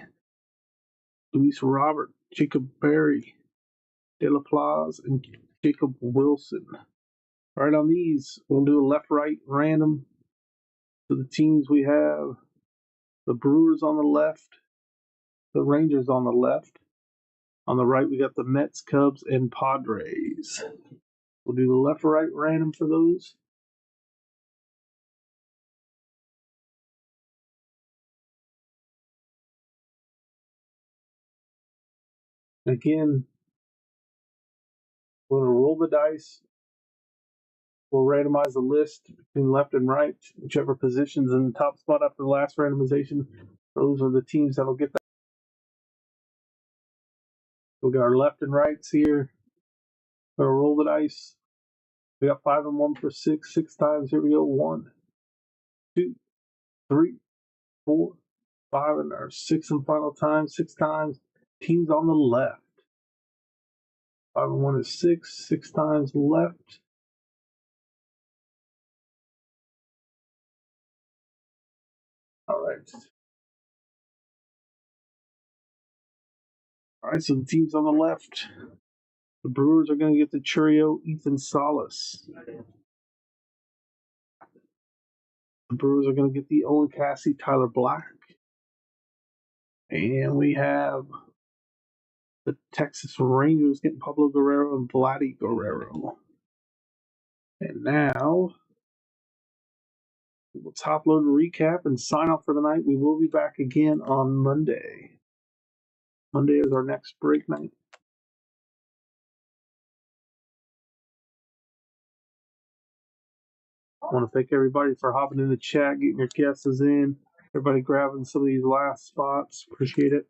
Luis Robert, Jacob Berry, De La Plaza, and Jacob Wilson. All right, on these, we'll do a left-right random. So the teams we have, the Brewers on the left, the Rangers on the left. On the right, we got the Mets, Cubs, and Padres. We'll do the left-right random for those. Again, we're going to roll the dice. We'll randomize the list between left and right, whichever position's in the top spot after the last randomization. Those are the teams that'll get that. We got our left and rights here. We're going to roll the dice. We got 5 and 1 for 6. 6 times. Here we go. 1, 2, 3, 4, 5, and our 6th and final time. 6 times. Teams on the left. 5 and 1 is 6. 6 times left. All right. All right, so the teams on the left. The Brewers are going to get the Churio, Ethan Salas. The Brewers are going to get the Owen Cassidy, Tyler Black. And we have The Texas Rangers getting Pablo Guerrero and Vladdy Guerrero. And now we'll top load and recap and sign off for the night. We will be back again on Monday. Monday is our next break night. I want to thank everybody for hopping in the chat, getting your guesses in. Everybody grabbing some of these last spots. Appreciate it.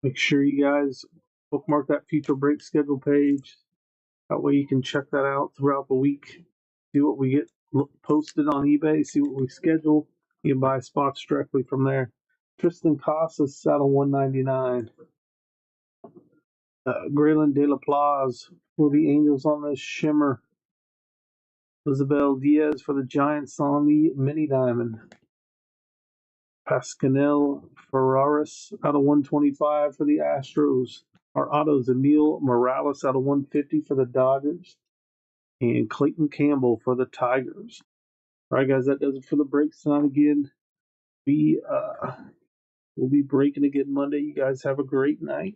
Make sure you guys bookmark that future break schedule page. That way you can check that out throughout the week. See what we get posted on eBay. See what we schedule. You can buy spots directly from there. Tristan Casas out of 199. Graylin De La Plaza for the Angels on the Shimmer. Isabel Diaz for the Giants on the Mini Diamond. Pascanel Ferraris out of 125 for the Astros. Our autos, Emil Morales out of 150 for the Dodgers. And Clayton Campbell for the Tigers. All right, guys, that does it for the breaks tonight again. We'll be breaking again Monday. You guys have a great night.